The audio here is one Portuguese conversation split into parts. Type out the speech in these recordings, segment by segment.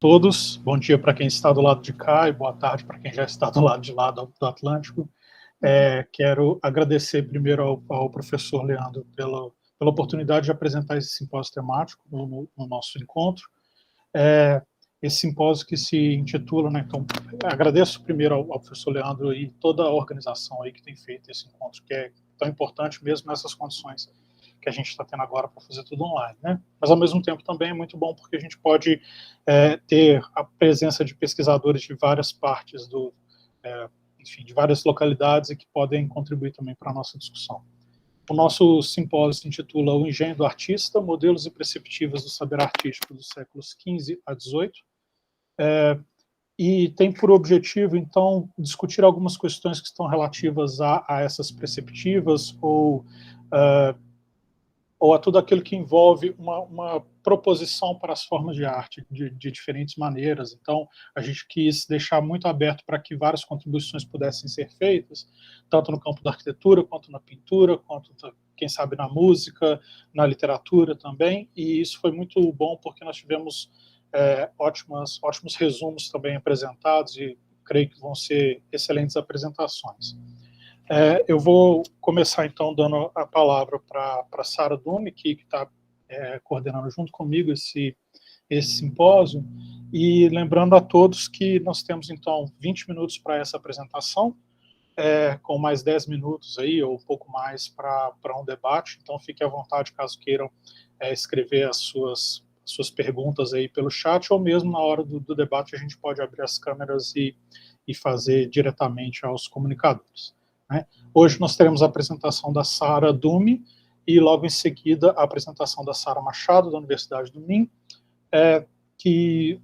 Todos. Bom dia para quem está do lado de cá e boa tarde para quem já está do lado de lá do Atlântico. Quero agradecer primeiro ao professor Leandro pela oportunidade de apresentar esse simpósio temático no nosso encontro. Esse simpósio que se intitula, né, então, agradeço primeiro ao professor Leandro e toda a organização aí que tem feito esse encontro, que é tão importante mesmo nessas condições que a gente está tendo agora para fazer tudo online, né? Mas, ao mesmo tempo, também é muito bom porque a gente pode ter a presença de pesquisadores de várias partes enfim, de várias localidades e que podem contribuir também para a nossa discussão. O nosso simpósio se intitula O Engenho do Artista, Modelos e Perspectivas do Saber Artístico dos séculos XV a XVIII, e tem por objetivo, então, discutir algumas questões que estão relativas a essas perspectivas ou a tudo aquilo que envolve uma proposição para as formas de arte de diferentes maneiras. Então, a gente quis deixar muito aberto para que várias contribuições pudessem ser feitas, tanto no campo da arquitetura, quanto na pintura, quanto, quem sabe, na música, na literatura também, e isso foi muito bom porque nós tivemos ótimos resumos também apresentados e creio que vão ser excelentes apresentações. Eu vou começar, então, dando a palavra para Sara Dume, que está coordenando junto comigo esse simpósio, e lembrando a todos que nós temos, então, 20 minutos para essa apresentação, com mais 10 minutos aí, ou um pouco mais para um debate, então fique à vontade caso queiram escrever as suas perguntas aí pelo chat, ou mesmo na hora do debate a gente pode abrir as câmeras e fazer diretamente aos comunicadores. Né? Hoje nós teremos a apresentação da Sara Dume e logo em seguida a apresentação da Sara Machado, da Universidade do Minho, porque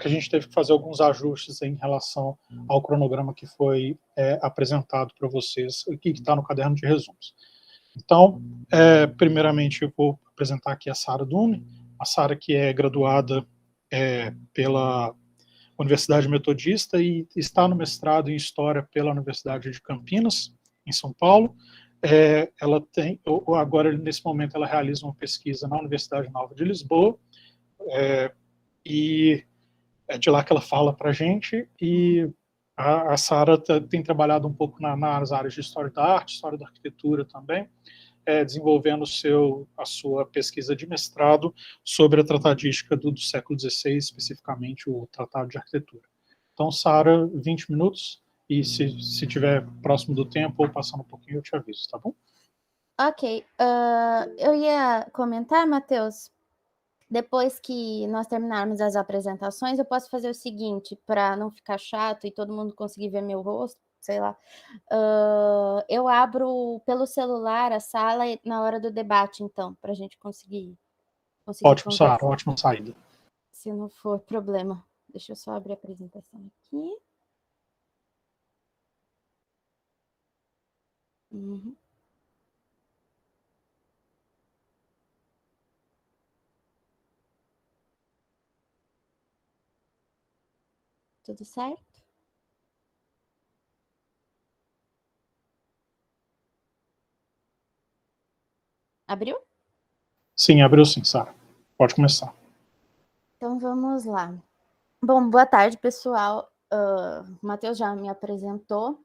a gente teve que fazer alguns ajustes em relação ao cronograma que foi apresentado para vocês, que está no caderno de resumos. Então, primeiramente eu vou apresentar aqui a Sara Dume, a Sara que é graduada pela Universidade Metodista e está no mestrado em História pela Universidade de Campinas, em São Paulo. Ela tem, agora, nesse momento, ela realiza uma pesquisa na Universidade Nova de Lisboa, e é de lá que ela fala para a gente, e a Sara tem trabalhado um pouco nas áreas de História da Arte, História da Arquitetura também, desenvolvendo a sua pesquisa de mestrado sobre a tratadística do século XVI, especificamente o Tratado de Arquitetura. Então, Sara, 20 minutos, e se tiver próximo do tempo ou passando um pouquinho, eu te aviso, tá bom? Ok. Eu ia comentar, Matheus, depois que nós terminarmos as apresentações, eu posso fazer o seguinte, para não ficar chato e todo mundo conseguir ver meu rosto, sei lá. Eu abro pelo celular a sala na hora do debate, então, para a gente conseguir Ótimo, Sara, ótima saída. Se não for problema. Deixa eu só abrir a apresentação aqui. Uhum. Tudo certo? Abriu? Sim, abriu sim, Sara. Pode começar. Então, vamos lá. Bom, boa tarde, pessoal. O Matheus já me apresentou,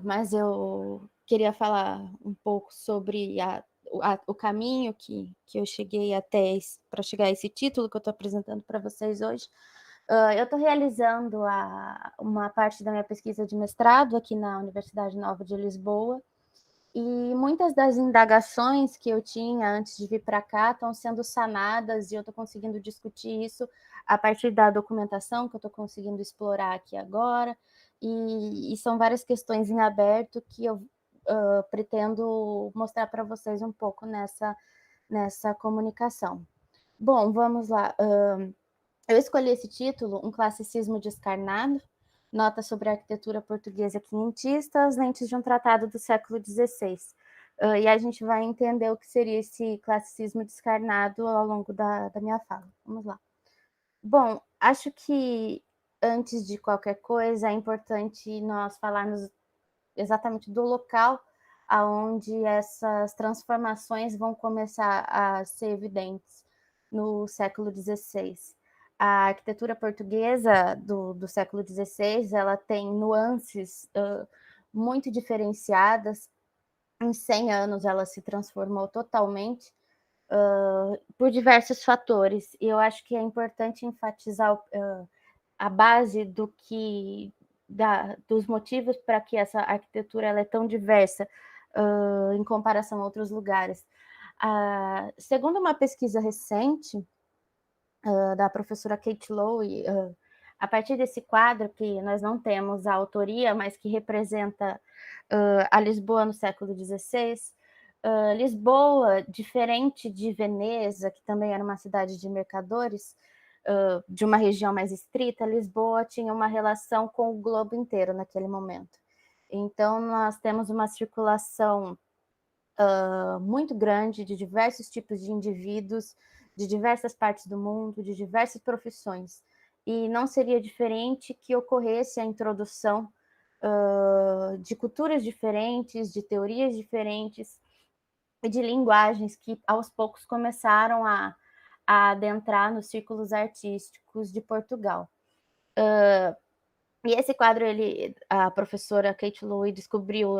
mas eu queria falar um pouco sobre o caminho que eu cheguei até para chegar a esse título que eu estou apresentando para vocês hoje. Eu estou realizando uma parte da minha pesquisa de mestrado aqui na Universidade Nova de Lisboa, e muitas das indagações que eu tinha antes de vir para cá estão sendo sanadas e eu estou conseguindo discutir isso a partir da documentação que eu estou conseguindo explorar aqui agora, e são várias questões em aberto que eu pretendo mostrar para vocês um pouco nessa comunicação. Bom, vamos lá. Eu escolhi esse título, Um Classicismo Descarnado, Nota sobre a Arquitetura Portuguesa Quinhentista, as lentes de um tratado do século XVI. E a gente vai entender o que seria esse classicismo descarnado ao longo da minha fala. Vamos lá. Bom, acho que antes de qualquer coisa é importante nós falarmos exatamente do local aonde essas transformações vão começar a ser evidentes. no século XVI. A arquitetura portuguesa do século XVI, ela tem nuances muito diferenciadas. Em 100 anos ela se transformou totalmente por diversos fatores. E eu acho que é importante enfatizar a base dos motivos para que essa arquitetura ela é tão diversa em comparação a outros lugares. Segundo uma pesquisa recente da professora Kate Lowe, a partir desse quadro, que nós não temos a autoria, mas que representa a Lisboa no século XVI, Lisboa, diferente de Veneza, que também era uma cidade de mercadores, de uma região mais estrita, Lisboa tinha uma relação com o globo inteiro naquele momento. Então, nós temos uma circulação muito grande de diversos tipos de indivíduos, de diversas partes do mundo, de diversas profissões. E não seria diferente que ocorresse a introdução de culturas diferentes, de teorias diferentes e de linguagens que aos poucos começaram a adentrar nos círculos artísticos de Portugal. E esse quadro, a professora Kate Lowe descobriu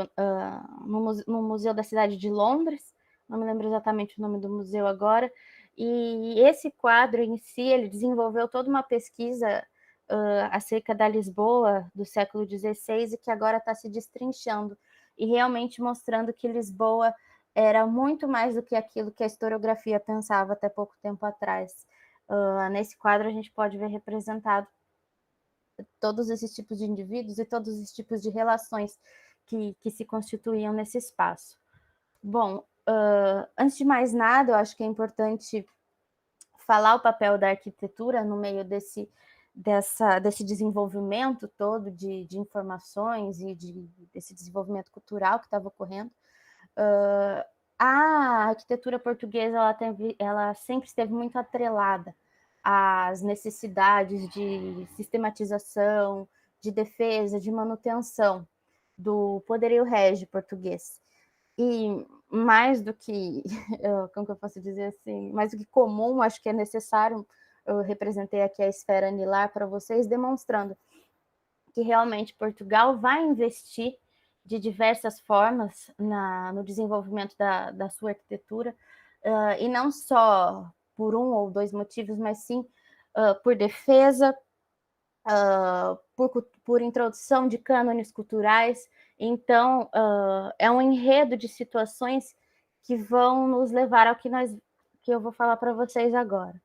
no Museu da Cidade de Londres, não me lembro exatamente o nome do museu agora, e esse quadro em si, ele desenvolveu toda uma pesquisa acerca da Lisboa do século XVI e que agora está se destrinchando, e realmente mostrando que Lisboa era muito mais do que aquilo que a historiografia pensava até pouco tempo atrás. Nesse quadro a gente pode ver representado todos esses tipos de indivíduos e todos esses tipos de relações que se constituíam nesse espaço. Bom, antes de mais nada, eu acho que é importante falar o papel da arquitetura no meio desse desenvolvimento todo de informações e desse desenvolvimento cultural que estava ocorrendo. A arquitetura portuguesa ela sempre esteve muito atrelada às necessidades de sistematização, de defesa, de manutenção do poderio régio português. E mais do que, como que eu posso dizer assim, mais do que comum, acho que é necessário, eu representei aqui a esfera anilar para vocês, demonstrando que realmente Portugal vai investir de diversas formas no desenvolvimento da sua arquitetura, e não só por um ou dois motivos, mas sim por defesa, por introdução de cânones culturais. Então, é um enredo de situações que vão nos levar ao que eu vou falar para vocês agora.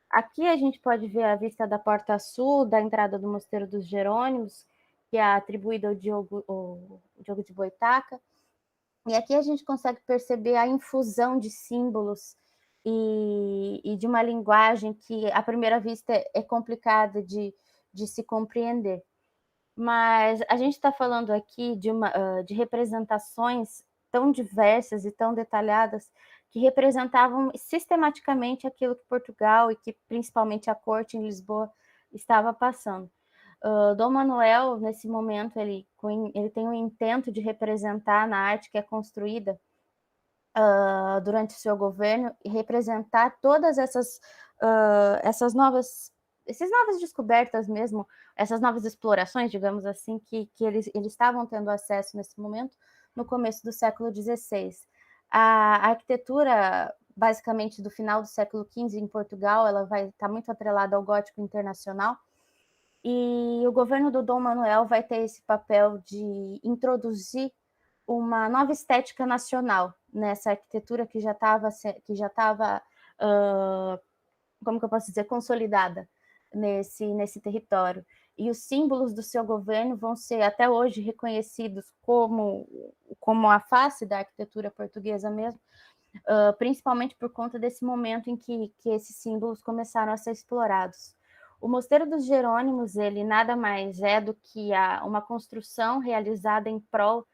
Aqui a gente pode ver a vista da porta sul, da entrada do Mosteiro dos Jerônimos, que é atribuída ao Diogo de Boitaca. E aqui a gente consegue perceber a infusão de símbolos e de uma linguagem que, à primeira vista, é complicada de se compreender. Mas a gente está falando aqui de representações tão diversas e tão detalhadas que representavam sistematicamente aquilo que Portugal e que principalmente a corte em Lisboa estava passando. Dom Manuel, nesse momento, ele tem um intento de representar na arte que é construída durante o seu governo e representar todas essas novas descobertas mesmo, essas novas explorações, digamos assim, que eles estavam tendo acesso nesse momento, no começo do século XVI. A arquitetura, basicamente, do final do século XV em Portugal, ela vai estar muito atrelada ao gótico internacional, e o governo do Dom Manuel vai ter esse papel de introduzir uma nova estética nacional nessa arquitetura que já estava, como que eu posso dizer, consolidada nesse território. E os símbolos do seu governo vão ser até hoje reconhecidos como a face da arquitetura portuguesa mesmo, principalmente por conta desse momento em que esses símbolos começaram a ser explorados. O Mosteiro dos Jerônimos, ele nada mais é do que uma construção realizada em prol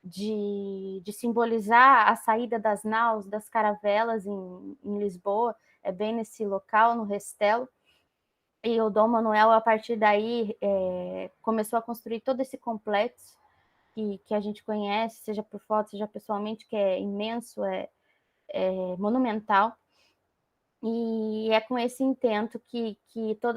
de simbolizar a saída das naus, das caravelas em Lisboa, é bem nesse local, no Restelo. E o Dom Manuel, a partir daí, começou a construir todo esse complexo que a gente conhece, seja por foto, seja pessoalmente, que é imenso, é monumental. E é com esse intento que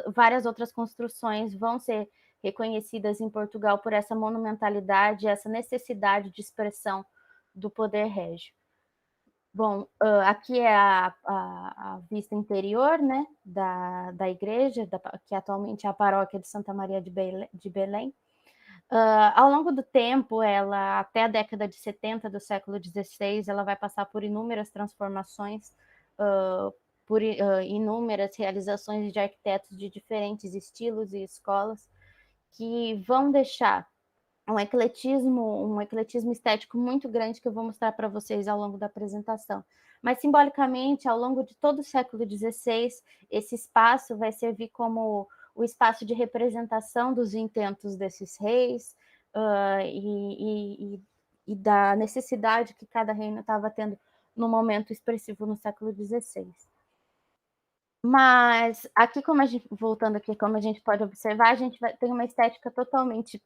várias outras construções vão ser reconhecidas em Portugal por essa monumentalidade, essa necessidade de expressão do poder régio. Bom, aqui é a vista interior, né, da igreja, que atualmente é a paróquia de Santa Maria de Belém. Ao longo do tempo, ela, até a década de 70 do século XVI, ela vai passar por inúmeras transformações, por inúmeras realizações de arquitetos de diferentes estilos e escolas, que vão deixar um ecletismo estético muito grande que eu vou mostrar para vocês ao longo da apresentação. Mas, simbolicamente, ao longo de todo o século XVI, esse espaço vai servir como o espaço de representação dos intentos desses reis e da necessidade que cada reino estava tendo no momento expressivo no século XVI. Mas aqui, voltando aqui, como a gente pode observar, a gente tem uma estética totalmente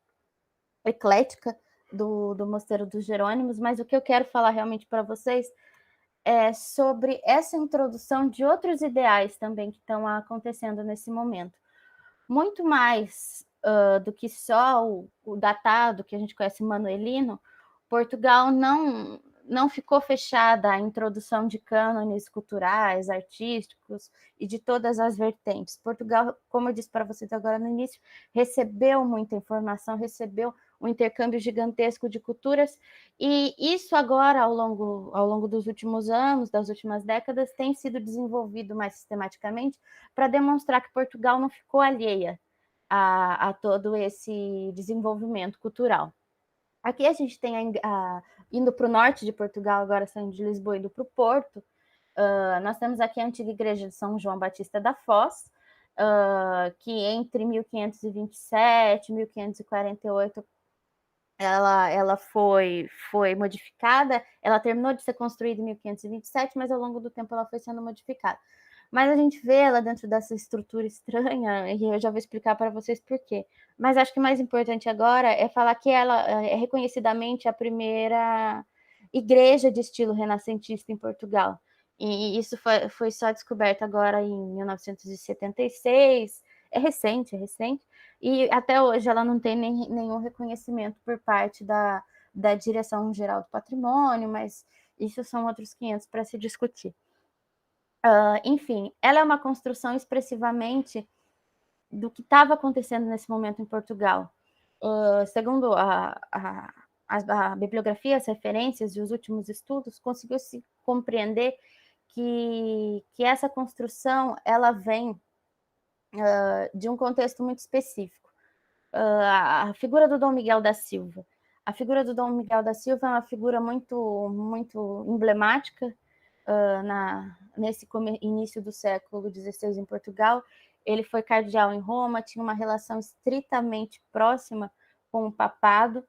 eclética do Mosteiro dos Jerônimos, mas o que eu quero falar realmente para vocês é sobre essa introdução de outros ideais também que estão acontecendo nesse momento. Muito mais do que só o datado, que a gente conhece manuelino, Portugal não ficou fechada à introdução de cânones culturais, artísticos e de todas as vertentes. Portugal, como eu disse para vocês agora no início, recebeu muita informação, recebeu um intercâmbio gigantesco de culturas, e isso agora, ao longo dos últimos anos, das últimas décadas, tem sido desenvolvido mais sistematicamente para demonstrar que Portugal não ficou alheia a todo esse desenvolvimento cultural. Aqui a gente tem, indo para o norte de Portugal, agora saindo de Lisboa, indo para o Porto, nós temos aqui a antiga igreja de São João Batista da Foz, que entre 1527 e 1548 ela foi modificada, ela terminou de ser construída em 1527, mas ao longo do tempo ela foi sendo modificada. Mas a gente vê ela dentro dessa estrutura estranha, e eu já vou explicar para vocês por quê. Mas acho que o mais importante agora é falar que ela é reconhecidamente a primeira igreja de estilo renascentista em Portugal. E isso foi só descoberto agora em 1976, é recente, e até hoje ela não tem nenhum reconhecimento por parte da Direção Geral do Patrimônio, mas isso são outros 500 para se discutir. Enfim, ela é uma construção expressivamente do que estava acontecendo nesse momento em Portugal. Segundo a bibliografia, as referências e os últimos estudos, conseguiu-se compreender que essa construção ela vem de um contexto muito específico. A figura do Dom Miguel da Silva. A figura do Dom Miguel da Silva é uma figura muito, muito emblemática nesse início do século XVI em Portugal. Ele foi cardeal em Roma, tinha uma relação estritamente próxima com o papado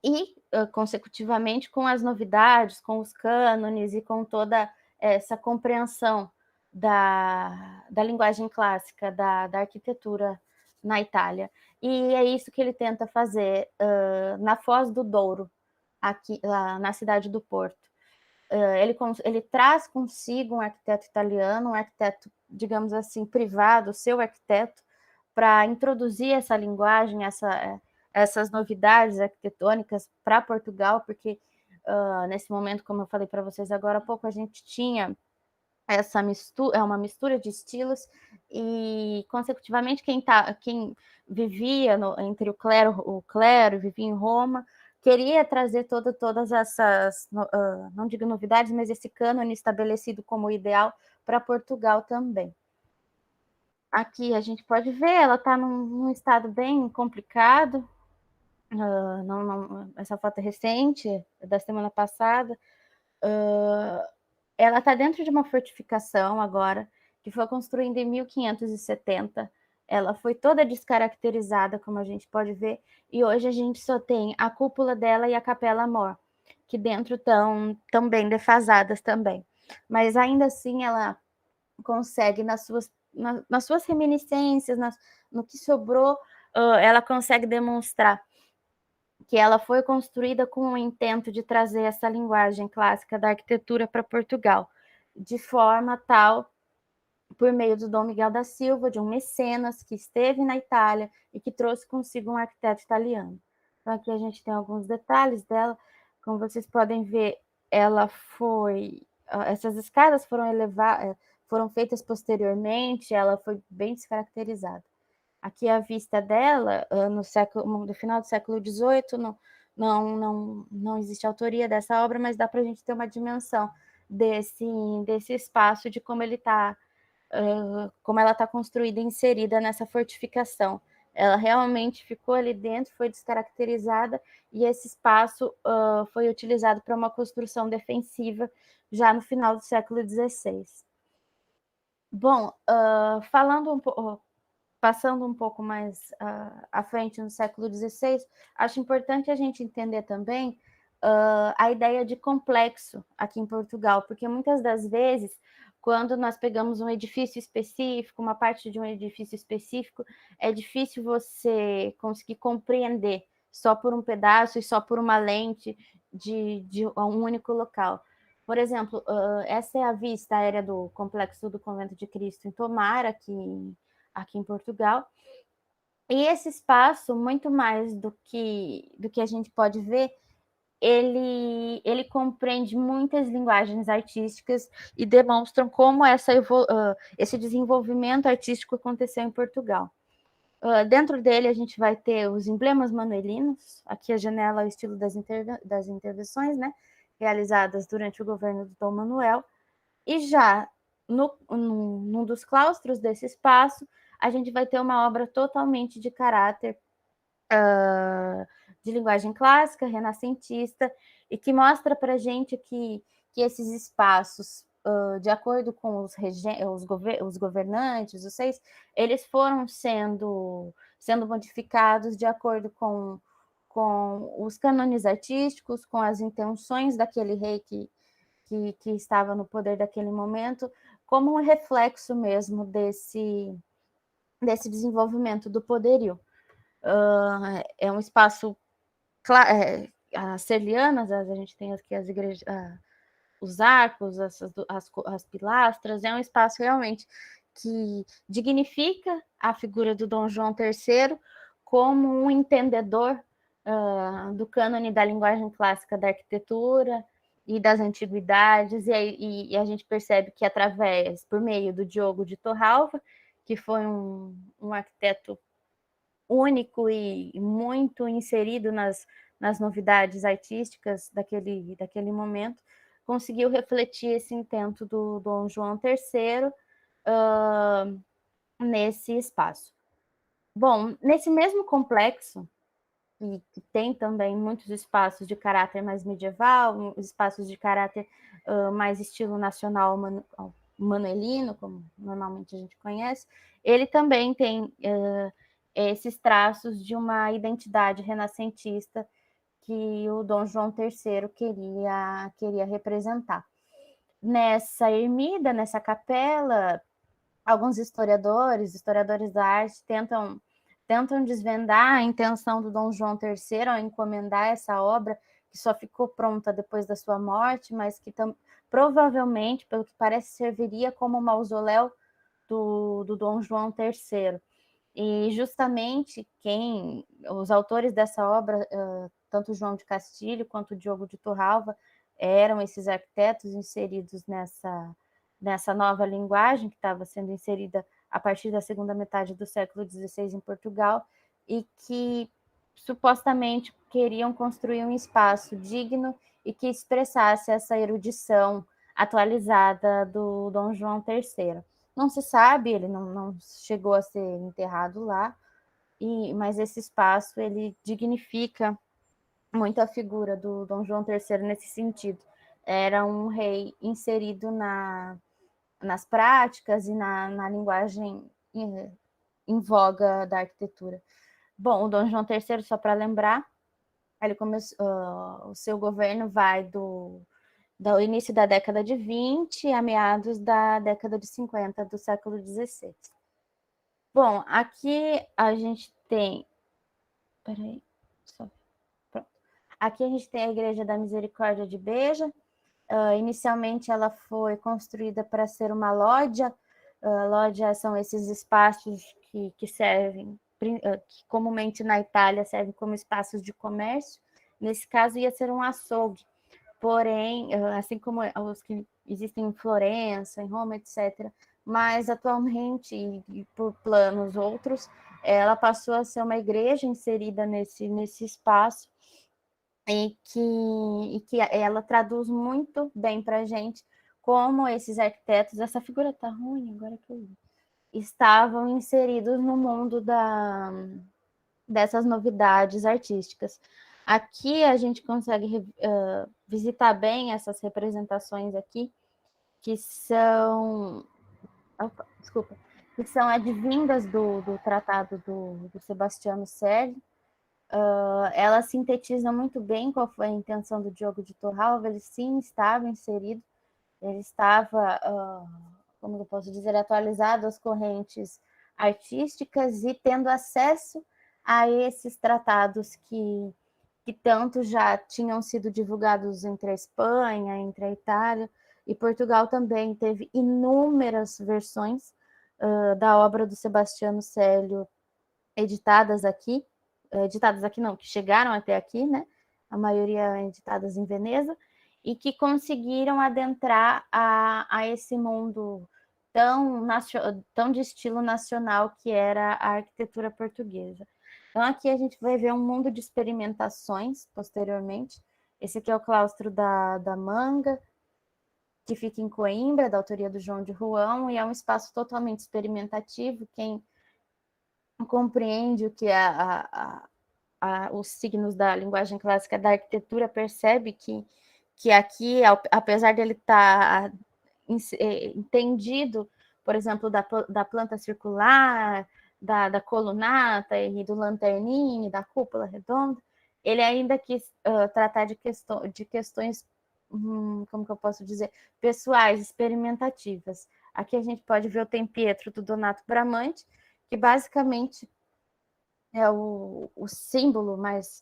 e, consecutivamente, com as novidades, com os cânones e com toda essa compreensão da linguagem clássica, da arquitetura na Itália. E é isso que ele tenta fazer na Foz do Douro, aqui na cidade do Porto. Ele traz consigo um arquiteto italiano, um arquiteto, digamos assim, privado, seu arquiteto, para introduzir essa linguagem, essas novidades arquitetônicas para Portugal, porque nesse momento, como eu falei para vocês agora há pouco, a gente tinha uma mistura de estilos, e consecutivamente quem vivia entre o clero vivia em Roma, queria trazer todas essas, não digo novidades, mas esse cânone estabelecido como ideal para Portugal também. Aqui a gente pode ver, ela está num estado bem complicado. Essa foto é recente, da semana passada. Ela está dentro de uma fortificação agora, que foi construída em 1570. Ela foi toda descaracterizada, como a gente pode ver, e hoje a gente só tem a cúpula dela e a capela mor, que dentro estão bem defasadas também. Mas ainda assim ela consegue, nas suas reminiscências, no que sobrou, ela consegue demonstrar que ela foi construída com o intento de trazer essa linguagem clássica da arquitetura para Portugal, de forma tal por meio do Dom Miguel da Silva, de um mecenas que esteve na Itália e que trouxe consigo um arquiteto italiano. Então, aqui a gente tem alguns detalhes dela. Como vocês podem ver, essas escadas foram feitas posteriormente, ela foi bem descaracterizada. Aqui a vista dela, no final do século XVIII, não existe autoria dessa obra, mas dá para a gente ter uma dimensão desse espaço, de como como ela está construída e inserida nessa fortificação. Ela realmente ficou ali dentro, foi descaracterizada, e esse espaço foi utilizado para uma construção defensiva já no final do século XVI. Bom, passando um pouco mais à frente no século XVI, acho importante a gente entender também a ideia de complexo aqui em Portugal, porque muitas das vezes, quando nós pegamos um edifício específico, uma parte de um edifício específico, é difícil você conseguir compreender só por um pedaço e só por uma lente de um único local. Por exemplo, essa é a vista aérea do Complexo do Convento de Cristo em Tomar, aqui em Portugal. E esse espaço, muito mais do que a gente pode ver, ele compreende muitas linguagens artísticas e demonstram como esse desenvolvimento artístico aconteceu em Portugal. Dentro dele a gente vai ter os emblemas manuelinos, aqui a janela é o estilo das intervenções, né, realizadas durante o governo do Dom Manuel, e já num dos claustros desse espaço, a gente vai ter uma obra totalmente de caráter de linguagem clássica, renascentista, e que mostra para a gente que esses espaços, de acordo com os governantes, os seis, eles foram sendo modificados de acordo com os cânones artísticos, com as intenções daquele rei que estava no poder daquele momento, como um reflexo mesmo desse desenvolvimento do poderio. É um espaço, as serlianas, a gente tem aqui as igrejas, os arcos, as pilastras, é um espaço realmente que dignifica a figura do Dom João III como um entendedor do cânone da linguagem clássica da arquitetura e das antiguidades, e a gente percebe que por meio do Diogo de Torralva, que foi um arquiteto único e muito inserido nas novidades artísticas daquele momento, conseguiu refletir esse intento do Dom João III nesse espaço. Bom, nesse mesmo complexo, que tem também muitos espaços de caráter mais medieval, espaços de caráter mais estilo nacional manuelino, como normalmente a gente conhece, ele também tem esses traços de uma identidade renascentista que o Dom João III queria representar. Nessa ermida, nessa capela, alguns historiadores da arte tentam desvendar a intenção do Dom João III ao encomendar essa obra, que só ficou pronta depois da sua morte, mas que provavelmente, pelo que parece, serviria como mausoléu do Dom João III. E justamente os autores dessa obra, tanto João de Castilho quanto Diogo de Torralva, eram esses arquitetos inseridos nessa nova linguagem que estava sendo inserida a partir da segunda metade do século XVI em Portugal, e que supostamente queriam construir um espaço digno e que expressasse essa erudição atualizada do Dom João III. Não se sabe, ele não chegou a ser enterrado lá, mas esse espaço ele dignifica muito a figura do Dom João III nesse sentido. Era um rei inserido nas práticas e na linguagem em voga da arquitetura. Bom, o Dom João III, só para lembrar, ele o seu governo vai do início da década de 20 a meados da década de 50 do século XVI. Bom, aqui a gente tem... Peraí, pronto. Aqui a gente tem a Igreja da Misericórdia de Beja. Inicialmente ela foi construída para ser uma lógia Loggia são esses espaços que servem, que comumente na Itália servem como espaços de comércio. Nesse caso, ia ser um açougue. Porém, assim como os que existem em Florença, em Roma, etc., mas atualmente, e por planos outros, ela passou a ser uma igreja inserida nesse espaço, e que ela traduz muito bem para a gente como esses arquitetos, essa figura está ruim, agora que eu vi, estavam inseridos no mundo dessas novidades artísticas. Aqui a gente consegue visitar bem essas representações aqui, que são... Opa, desculpa. Que são advindas do tratado do Sebastiano Serli. Ela sintetiza muito bem qual foi a intenção do Diogo de Torralva. Ele sim estava inserido, ele estava, como eu posso dizer, atualizado às correntes artísticas e tendo acesso a esses tratados que tanto já tinham sido divulgados entre a Espanha, entre a Itália, e Portugal também teve inúmeras versões da obra do Sebastiano Célio editadas aqui não, que chegaram até aqui, né? A maioria editadas em Veneza, e que conseguiram adentrar a esse mundo tão de estilo nacional que era a arquitetura portuguesa. Então, aqui a gente vai ver um mundo de experimentações posteriormente. Esse aqui é o claustro da Manga, que fica em Coimbra, da autoria do João de Ruão, e é um espaço totalmente experimentativo. Quem compreende o que é os signos da linguagem clássica da arquitetura percebe que aqui, apesar dele estar entendido, por exemplo, da planta circular, da colunata e do lanterninho, da cúpula redonda, ele ainda quis tratar de questões, como que eu posso dizer, pessoais, experimentativas. Aqui a gente pode ver o Tempietro do Donato Bramante, que basicamente é o símbolo mais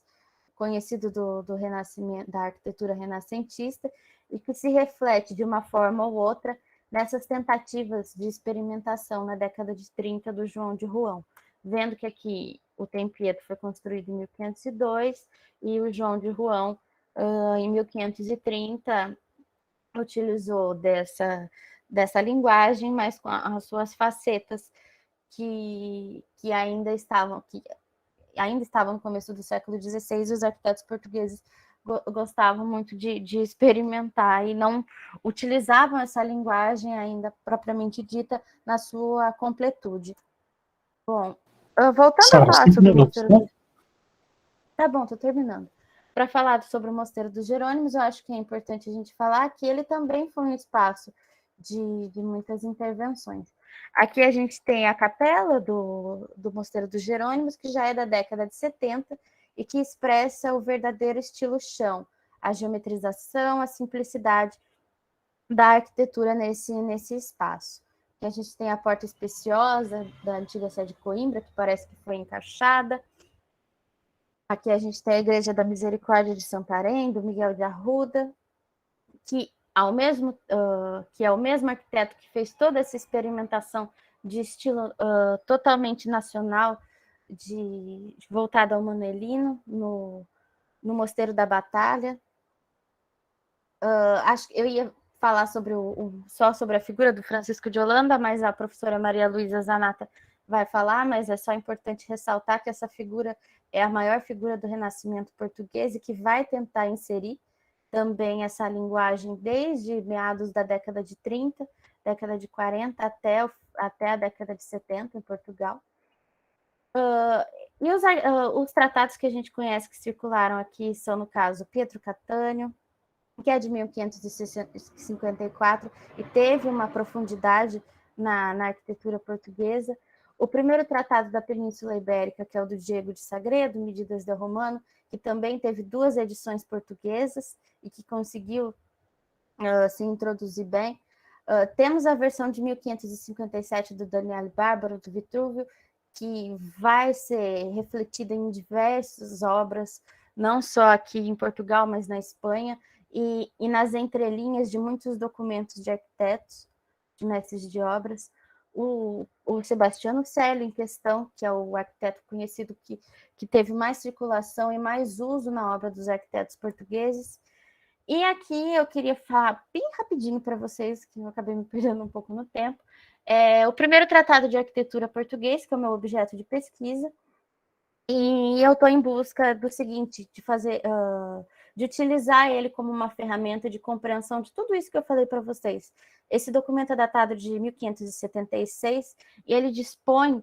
conhecido do renascimento, da arquitetura renascentista, e que se reflete de uma forma ou outra nessas tentativas de experimentação na década de 30 do João de Ruão, vendo que aqui o Tempietro foi construído em 1502 e o João de Ruão, em 1530, utilizou dessa linguagem, mas com as suas facetas que ainda estavam no começo do século XVI, e os arquitetos portugueses gostavam muito de experimentar e não utilizavam essa linguagem ainda propriamente dita na sua completude. Bom, voltando a falar sobre o Mosteiro dos... Tá bom, estou terminando. Para falar sobre o Mosteiro dos Jerônimos, eu acho que é importante a gente falar que ele também foi um espaço de muitas intervenções. Aqui a gente tem a capela do Mosteiro dos Jerônimos, que já é da década de 70 e que expressa o verdadeiro estilo chão, a geometrização, a simplicidade da arquitetura nesse espaço. Aqui a gente tem a porta especiosa da antiga sede de Coimbra, que parece que foi encaixada. Aqui a gente tem a Igreja da Misericórdia de Santarém, do Miguel de Arruda, que é o mesmo arquiteto que fez toda essa experimentação de estilo totalmente nacional, voltado ao Manelino, no Mosteiro da Batalha. Acho que eu ia falar só sobre a figura do Francisco de Holanda, mas a professora Maria Luísa Zanata vai falar, mas é só importante ressaltar que essa figura é a maior figura do Renascimento português e que vai tentar inserir também essa linguagem desde meados da década de 30, década de 40, até a década de 70 em Portugal. E os tratados que a gente conhece que circularam aqui são, no caso, Pietro Cattaneo, que é de 1554 e teve uma profundidade na arquitetura portuguesa. O primeiro tratado da Península Ibérica, que é o do Diego de Sagredo, Medidas del Romano, que também teve 2 edições portuguesas e que conseguiu se introduzir bem. Temos a versão de 1557 do Daniele Bárbaro, do Vitrúvio, que vai ser refletida em diversas obras, não só aqui em Portugal, mas na Espanha, e nas entrelinhas de muitos documentos de arquitetos, de mestres de obras. o Sebastiano Célio em questão, que é o arquiteto conhecido que teve mais circulação e mais uso na obra dos arquitetos portugueses. E aqui eu queria falar bem rapidinho para vocês, que eu acabei me perdendo um pouco no tempo, o primeiro tratado de arquitetura português, que é o meu objeto de pesquisa, e eu estou em busca do seguinte, de fazer, de utilizar ele como uma ferramenta de compreensão de tudo isso que eu falei para vocês. Esse documento é datado de 1576 e ele dispõe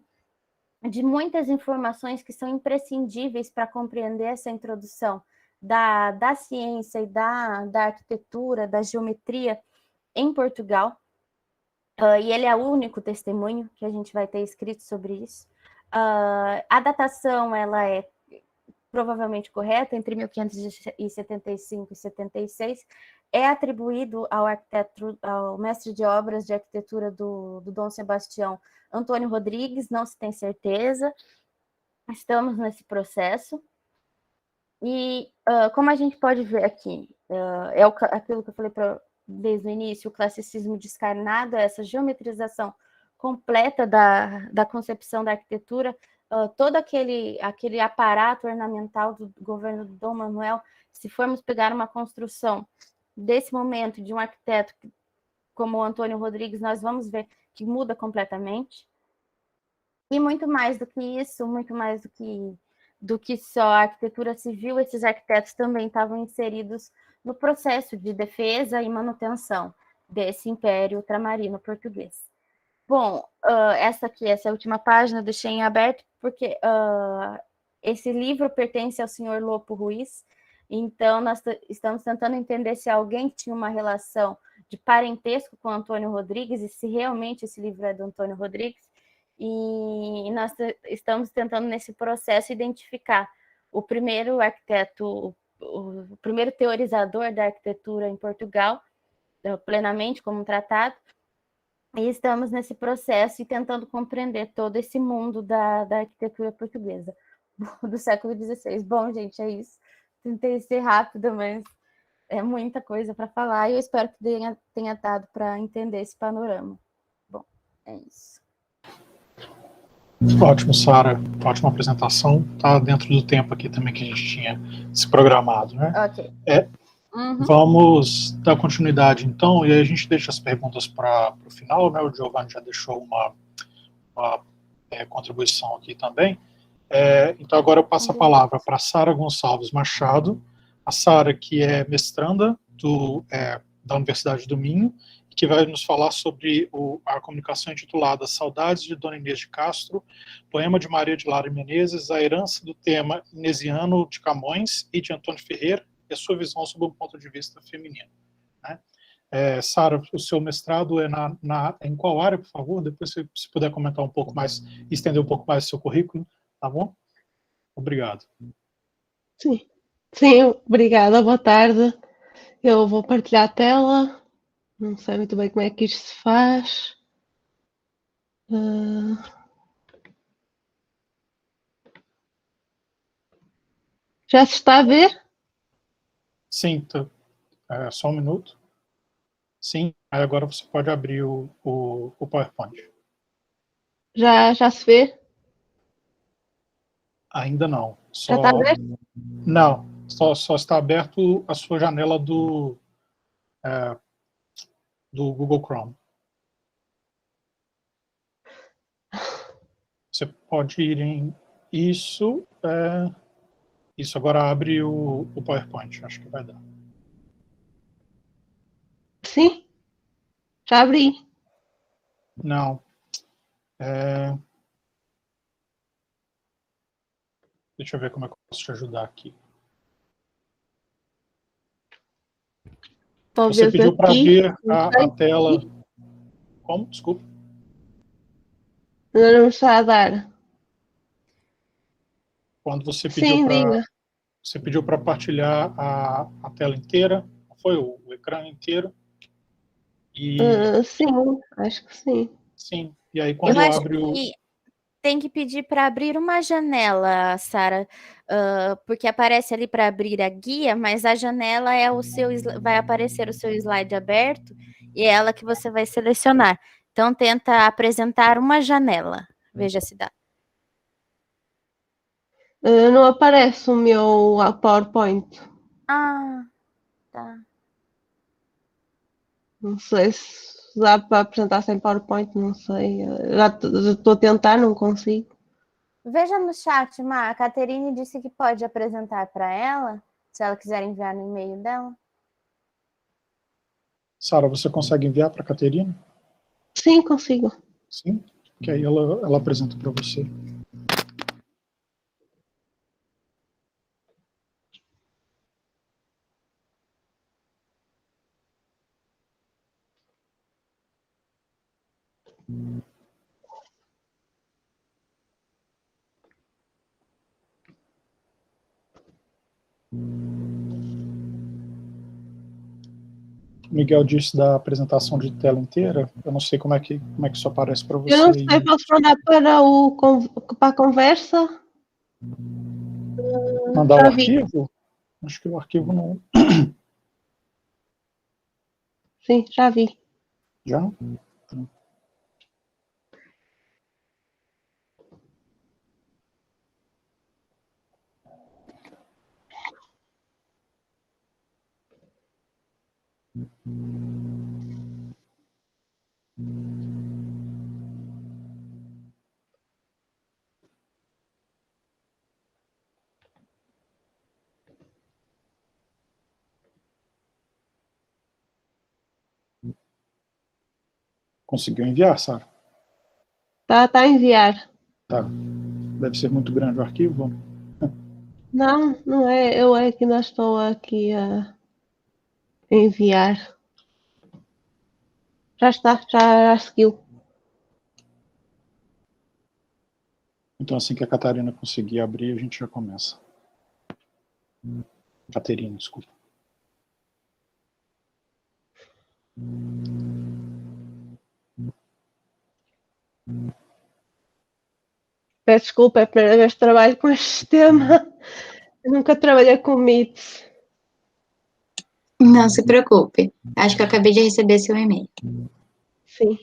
de muitas informações que são imprescindíveis para compreender essa introdução da ciência e da arquitetura, da geometria em Portugal. E ele é o único testemunho que a gente vai ter escrito sobre isso. A datação ela é provavelmente correta, entre 1575 e 76, é atribuído ao arquiteto, ao mestre de obras de arquitetura do Dom Sebastião, Antônio Rodrigues, não se tem certeza, estamos nesse processo. E como a gente pode ver aqui, aquilo que eu falei desde o início, o classicismo descarnado, essa geometrização completa da concepção da arquitetura, todo aquele aparato ornamental do governo do Dom Manuel, se formos pegar uma construção desse momento de um arquiteto como o Antônio Rodrigues, nós vamos ver que muda completamente. E muito mais do que isso, muito mais do que só a arquitetura civil, esses arquitetos também estavam inseridos no processo de defesa e manutenção desse império ultramarino português. Bom, essa última página eu deixei em aberto, porque esse livro pertence ao senhor Lopo Ruiz, então nós estamos tentando entender se alguém tinha uma relação de parentesco com Antônio Rodrigues, e se realmente esse livro é do Antônio Rodrigues, e nós estamos tentando nesse processo identificar o primeiro arquiteto, o primeiro teorizador da arquitetura em Portugal, plenamente como um tratado, e estamos nesse processo e tentando compreender todo esse mundo da arquitetura portuguesa do século XVI. Bom, gente, é isso. Tentei ser rápida, mas é muita coisa para falar e eu espero que tenha dado para entender esse panorama. Bom, é isso. Ótimo, Sara. Ótima apresentação. Está dentro do tempo aqui também que a gente tinha se programado, né? Ok. Vamos dar continuidade, então, e aí a gente deixa as perguntas para o final, né? O Giovanni já deixou uma contribuição aqui também. Então, agora eu passo a palavra para a Sara Gonçalves Machado, a Sara, que é mestranda da Universidade do Minho, que vai nos falar sobre a comunicação intitulada Saudades de Dona Inês de Castro, poema de Maria de Lara Menezes, a herança do tema inesiano de Camões e de Antônio Ferreira, e a sua visão sob um ponto de vista feminino. Né? Sara, o seu mestrado é em qual área, por favor? Depois, se puder comentar um pouco mais, estender um pouco mais o seu currículo, tá bom? Obrigado. Sim, obrigada, boa tarde. Eu vou partilhar a tela. Não sei muito bem como é que isto se faz. Já se está a ver? Sim, só um minuto. Sim, aí agora você pode abrir o PowerPoint. Já se vê? Ainda não. Já está aberto? Não, só está aberto a sua janela do Google Chrome. Você pode ir em isso. Isso, agora abre o PowerPoint, acho que vai dar. Sim, já abri. Não. Deixa eu ver como é que eu posso te ajudar aqui. Talvez você pediu para abrir a tela. Aqui. Como? Desculpa. Não está a dar. Quando você pediu para... Você pediu para partilhar a tela inteira, foi o ecrã inteiro. Sim, acho que sim. Sim, e aí quando eu acho abre que tem que pedir para abrir uma janela, Sara, porque aparece ali para abrir a guia, mas a janela vai aparecer o seu slide aberto e é ela que você vai selecionar. Então, tenta apresentar uma janela. Veja se dá. Não aparece o meu PowerPoint. Ah, tá. Não sei se dá para apresentar sem PowerPoint, não sei. Já estou a tentar, não consigo. Veja no chat, Mar. A Caterine disse que pode apresentar para ela, se ela quiser enviar no e-mail dela. Sara, você consegue enviar para a Caterina? Sim, consigo. Sim? Que aí ela apresenta para você. O Miguel disse da apresentação de tela inteira. Eu não sei como é que isso aparece para você. Eu não sei, posso mandar para a conversa? Mandar o Já vi. arquivo? Acho que o arquivo não. Sim, já vi. Já? Conseguiu enviar, Sara? Tá a enviar. Tá. Deve ser muito grande o arquivo. Não, não é. Eu é que ainda estou aqui a enviar. Já está, já seguiu. Então, assim que a Catarina conseguir abrir, a gente já começa. Caterina, desculpa. Peço desculpa, é a primeira vez que trabalho com este sistema. Eu nunca trabalhei com Meet. Não se preocupe. Acho que eu acabei de receber seu e-mail. Sim.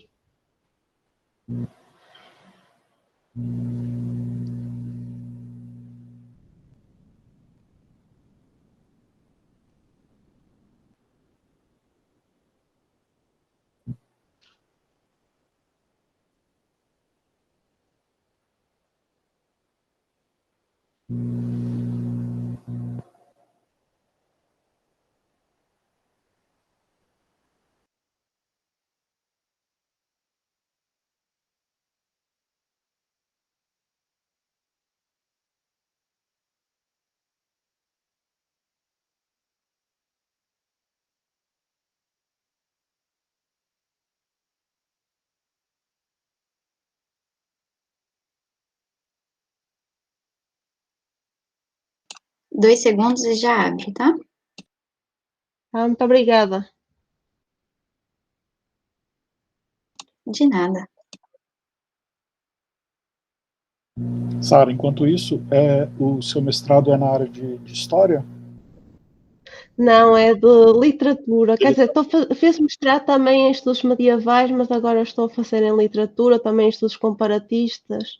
Dois segundos e já abre, tá? Muito obrigada. De nada. Sara, enquanto isso, o seu mestrado é na área de História? Não, é de literatura. Quer dizer, fiz mestrado também em estudos medievais, mas agora estou a fazer em literatura, também em estudos comparatistas.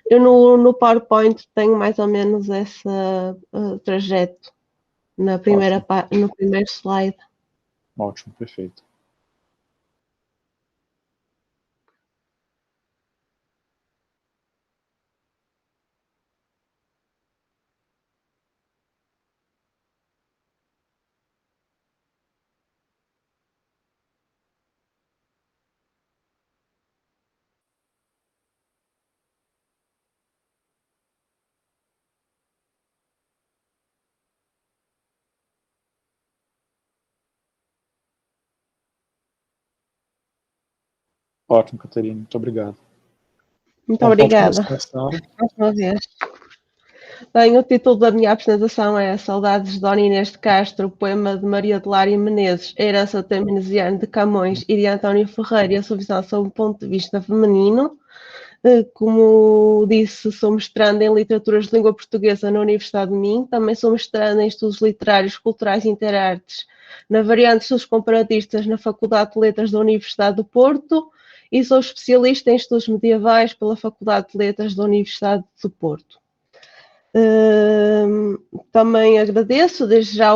Eu no PowerPoint tenho mais ou menos esse trajeto no primeiro slide. Ótimo, perfeito. Ótimo, Caterina, muito obrigado. Muito Bom, obrigada. pode começar, Sara. Mais uma vez. Bem, o título da minha apresentação é Saudades de Dona Inês de Castro, poema de Maria de Lária Menezes, a herança temenesiana de Camões e de António Ferreira e a sua visão sob o ponto de vista feminino. Como disse, sou mestranda em Literaturas de Língua Portuguesa na Universidade de Minho, também sou mestranda em Estudos Literários, Culturais e Interartes na variante Estudos Comparatistas na Faculdade de Letras da Universidade do Porto e sou especialista em estudos medievais pela Faculdade de Letras da Universidade do Porto. Também agradeço desde já a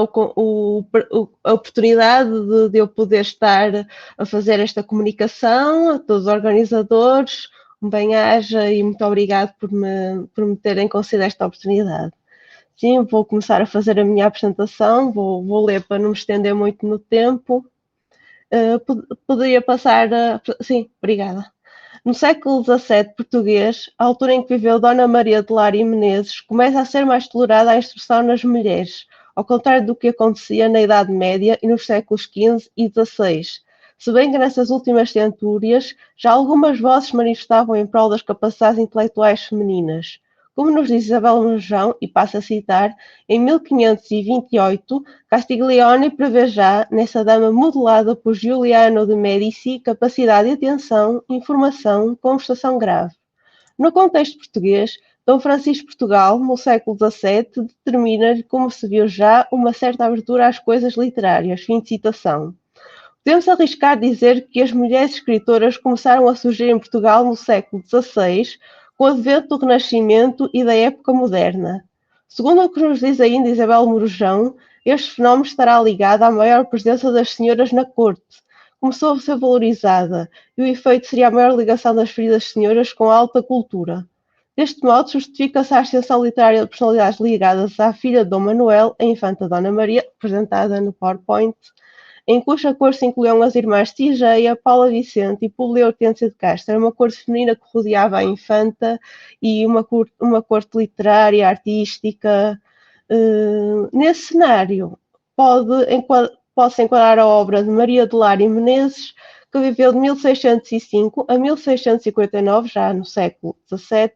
oportunidade de eu poder estar a fazer esta comunicação, a todos os organizadores, um bem-aja e muito obrigado por me terem concedido esta oportunidade. Sim, vou começar a fazer a minha apresentação, vou ler para não me estender muito no tempo. Poderia passar a... Sim, obrigada. No século XVII português, a altura em que viveu Dona Maria de Lara e Menezes, começa a ser mais tolerada a instrução nas mulheres, ao contrário do que acontecia na Idade Média e nos séculos XV e XVI. Se bem que nessas últimas centúrias já algumas vozes manifestavam em prol das capacidades intelectuais femininas. Como nos diz Isabel Murjão, e passo a citar, em 1528, Castiglione prevê já, nessa dama modelada por Giuliano de Medici, capacidade de atenção, informação, conversação grave. No contexto português, Dom Francisco Portugal, no século XVII, determina-lhe, como se viu já, uma certa abertura às coisas literárias. Fim de citação. Podemos arriscar dizer que as mulheres escritoras começaram a surgir em Portugal no século XVI, com o advento do Renascimento e da época moderna. Segundo o que nos diz ainda Isabel Murjão, este fenómeno estará ligado à maior presença das senhoras na corte. Começou a ser valorizada, e o efeito seria a maior ligação das referidas senhoras com a alta cultura. Deste modo, justifica-se a ascensão literária de personalidades ligadas à filha de Dom Manuel, a infanta Dona Maria, representada no PowerPoint, em cuja corte se incluíam as irmãs Tigeia, Paula Vicente e Publia Hortência de Castro. Era uma corte feminina que rodeava a infanta e uma corte literária, artística. Nesse cenário, pode-se enquadrar a obra de Maria de Lara e Menezes, que viveu de 1605 a 1659, já no século XVII,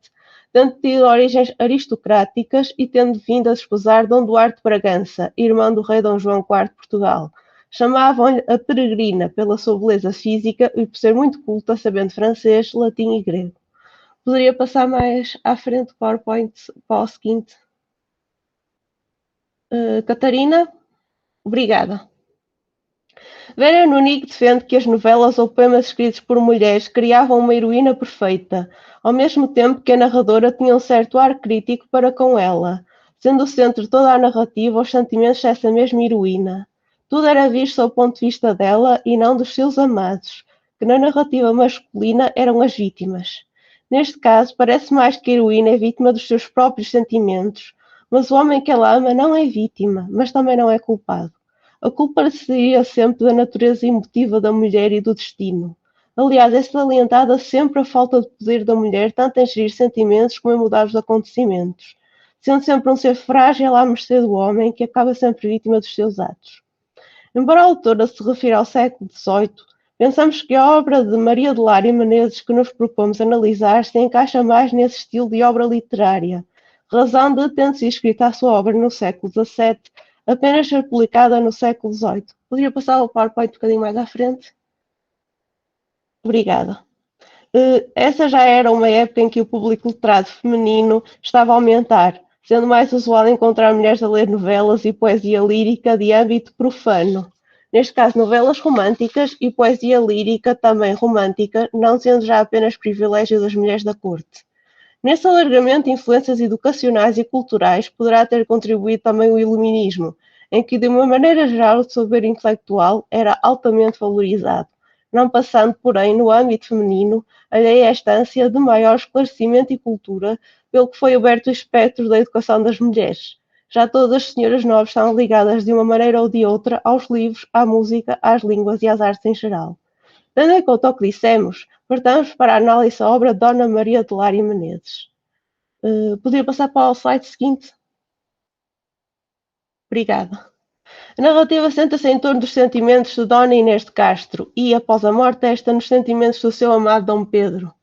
tendo tido origens aristocráticas e tendo vindo a desposar Dom Duarte de Bragança, irmão do rei Dom João IV de Portugal. Chamavam-lhe a peregrina pela sua beleza física e por ser muito culta, sabendo francês, latim e grego. Poderia passar mais à frente do PowerPoint para o seguinte. Catarina, obrigada. Vera Nunig defende que as novelas ou poemas escritos por mulheres criavam uma heroína perfeita, ao mesmo tempo que a narradora tinha um certo ar crítico para com ela, sendo o centro de toda a narrativa os sentimentos dessa mesma heroína. Tudo era visto sob o ponto de vista dela e não dos seus amados, que na narrativa masculina eram as vítimas. Neste caso, parece mais que a heroína é vítima dos seus próprios sentimentos, mas o homem que ela ama não é vítima, mas também não é culpado. A culpa seria sempre da natureza emotiva da mulher e do destino. Aliás, é salientada sempre a falta de poder da mulher, tanto em gerir sentimentos como em mudar os acontecimentos, sendo sempre um ser frágil à mercê do homem, que acaba sempre vítima dos seus atos. Embora a autora se refira ao século XVIII, pensamos que a obra de Maria de Lara e Menezes que nos propomos analisar se encaixa mais nesse estilo de obra literária, razão de, tendo sido escrita a sua obra no século XVII, apenas ser publicada no século XVIII. Poderia passar o PowerPoint um bocadinho mais à frente? Obrigada. Essa já era uma época em que o público literado feminino estava a aumentar, sendo mais usual encontrar mulheres a ler novelas e poesia lírica de âmbito profano. Neste caso, novelas românticas e poesia lírica também romântica, não sendo já apenas privilégio das mulheres da corte. Nesse alargamento de influências educacionais e culturais poderá ter contribuído também o iluminismo, em que, de uma maneira geral, o saber intelectual era altamente valorizado, não passando, porém, no âmbito feminino, alheia a esta ânsia de maior esclarecimento e cultura, pelo que foi aberto o espectro da educação das mulheres. Já todas as senhoras nobres são ligadas de uma maneira ou de outra aos livros, à música, às línguas e às artes em geral. Tendo em conta o que dissemos, partamos para a análise da obra de Dona Maria de Lara e Menezes. Podia passar para o slide seguinte? Obrigada. A narrativa senta-se em torno dos sentimentos de Dona Inês de Castro e, após a morte desta, nos sentimentos do seu amado Dom Pedro,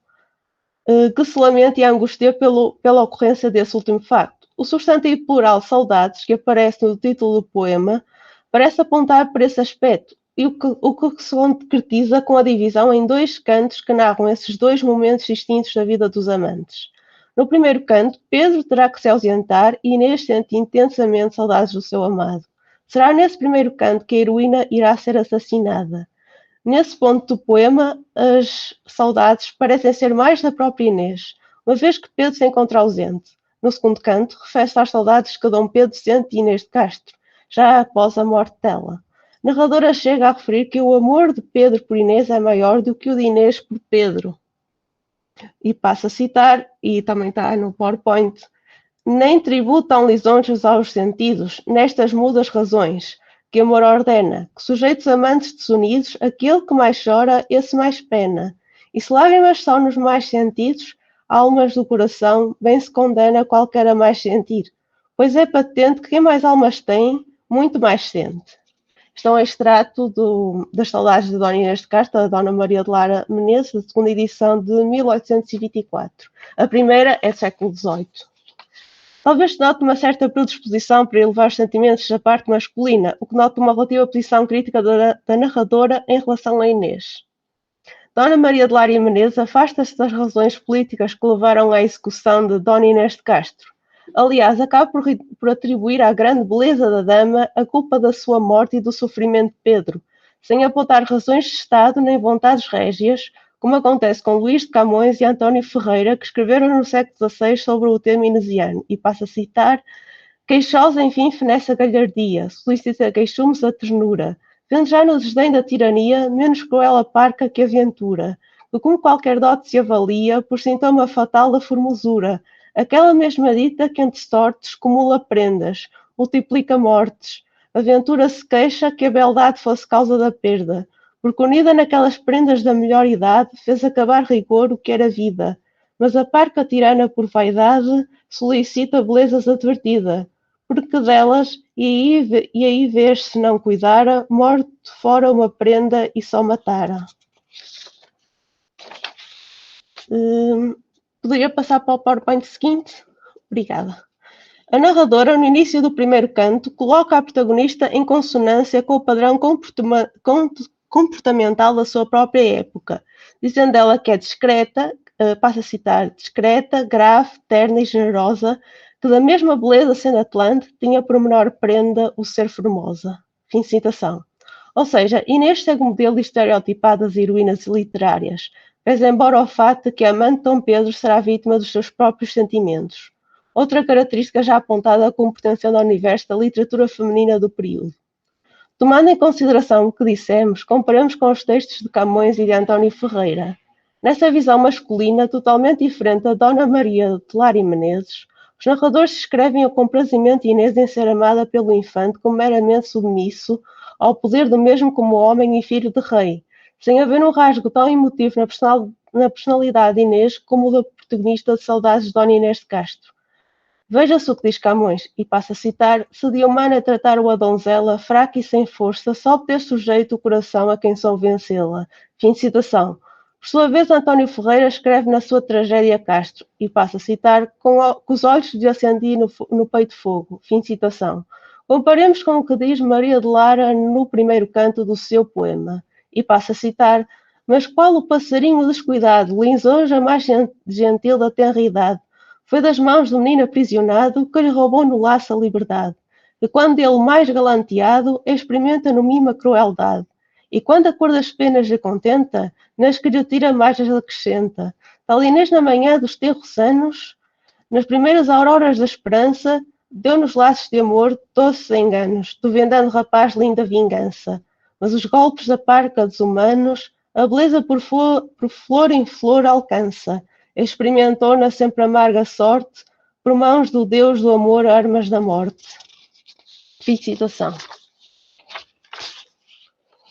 que se lamenta e angustia pela ocorrência desse último facto. O substantivo plural saudades, que aparece no título do poema, parece apontar para esse aspecto, e o que se concretiza com a divisão em dois cantos que narram esses dois momentos distintos da vida dos amantes. No primeiro canto, Pedro terá que se ausentar e Inês sente intensamente saudades do seu amado. Será nesse primeiro canto que a heroína irá ser assassinada. Nesse ponto do poema, as saudades parecem ser mais da própria Inês, uma vez que Pedro se encontra ausente. No segundo canto, refere-se às saudades que Dom Pedro sente de Inês de Castro, já após a morte dela. A narradora chega a referir que o amor de Pedro por Inês é maior do que o de Inês por Pedro. E passa a citar, e também está no PowerPoint: nem tributam lisonjas aos sentidos, nestas mudas razões, que amor ordena, que sujeitos amantes desunidos, aquele que mais chora, esse mais pena. E se lágrimas são nos mais sentidos, almas do coração, bem se condena qualquer a mais sentir, pois é patente que quem mais almas tem, muito mais sente. Isto é um extrato das Saudades de Dona Inês de Castro, da Dona Maria de Lara Menezes, da segunda edição de 1824. A primeira é do século XVIII. Talvez se note uma certa predisposição para elevar os sentimentos da parte masculina, o que nota uma relativa posição crítica da narradora em relação a Inês. Dona Maria de Lara Menezes afasta-se das razões políticas que levaram à execução de Dona Inês de Castro. Aliás, acaba por atribuir à grande beleza da dama a culpa da sua morte e do sofrimento de Pedro, sem apontar razões de Estado nem vontades régias, como acontece com Luís de Camões e António Ferreira, que escreveram no século XVI sobre o tema inesiano, e passa a citar: queixosa, enfim, fenece a galhardia, solicita queixumes a ternura, vendo já no desdém da tirania, menos cruel a parca que a ventura, que como qualquer dote se avalia, por sintoma fatal da formosura, aquela mesma dita que entre sortes cumula prendas, multiplica mortes, a ventura se queixa que a beldade fosse causa da perda, porque unida naquelas prendas da melhor idade, fez acabar rigor o que era vida, mas a parca tirana por vaidade solicita belezas advertida, porque delas, e aí vês se não cuidara, morte fora uma prenda e só matara. Poderia passar para o PowerPoint seguinte? Obrigada. A narradora, no início do primeiro canto, coloca a protagonista em consonância com o padrão comportamental da sua própria época, dizendo ela que é discreta, passa a citar, discreta, grave, terna e generosa, que da mesma beleza sendo atlante, tinha por menor prenda o ser formosa. Fim de citação. Ou seja, Inês segue o modelo estereotipado das heroínas literárias, pese embora o facto de que a amante Dom Pedro será vítima dos seus próprios sentimentos. Outra característica já apontada como pertencendo ao universo da literatura feminina do período. Tomando em consideração o que dissemos, comparamos com os textos de Camões e de António Ferreira. Nessa visão masculina, totalmente diferente da Dona Maria de Lara Menezes, os narradores descrevem o comprazimento de Inês em ser amada pelo infante como meramente submisso ao poder do mesmo como homem e filho de rei, sem haver um rasgo tão emotivo na personalidade de Inês como o da protagonista de Saudades de Dona Inês de Castro. Veja-se o que diz Camões, e passa a citar: se de humano é tratar a donzela, fraca e sem força, só ter sujeito o coração a quem sou vencê-la. Fim de citação. Por sua vez, António Ferreira escreve na sua tragédia Castro, e passa a citar: com os olhos lhe acendi no peito fogo. Fim de citação. Comparemos com o que diz Maria de Lara no primeiro canto do seu poema, e passa a citar: mas qual o passarinho descuidado, lisonja mais gentil da tenra idade, foi das mãos do menino aprisionado que lhe roubou no laço a liberdade, que quando ele mais galanteado, experimenta no mimo a crueldade, e quando a cor das penas lhe contenta, nas que lhe tira mais as acrescenta. Tal Inês na manhã dos tenros anos, nas primeiras auroras da esperança, deu-nos laços de amor, doces enganos, do vendando rapaz linda vingança. Mas os golpes da parca dos humanos, a beleza por flor em flor alcança, experimentou na sempre amarga sorte, por mãos do Deus do amor, armas da morte. Fim de citação.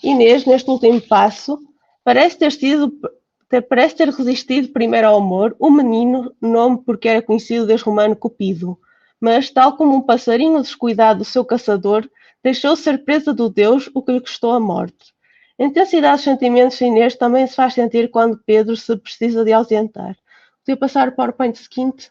Inês, neste último passo, parece ter resistido primeiro ao amor, o menino, nome porque era conhecido desde romano Cupido, mas, tal como um passarinho descuidado do seu caçador, deixou ser presa do Deus, o que lhe custou a morte. A intensidade dos sentimentos de Inês também se faz sentir quando Pedro se precisa de ausentar. Podia passar o PowerPoint seguinte?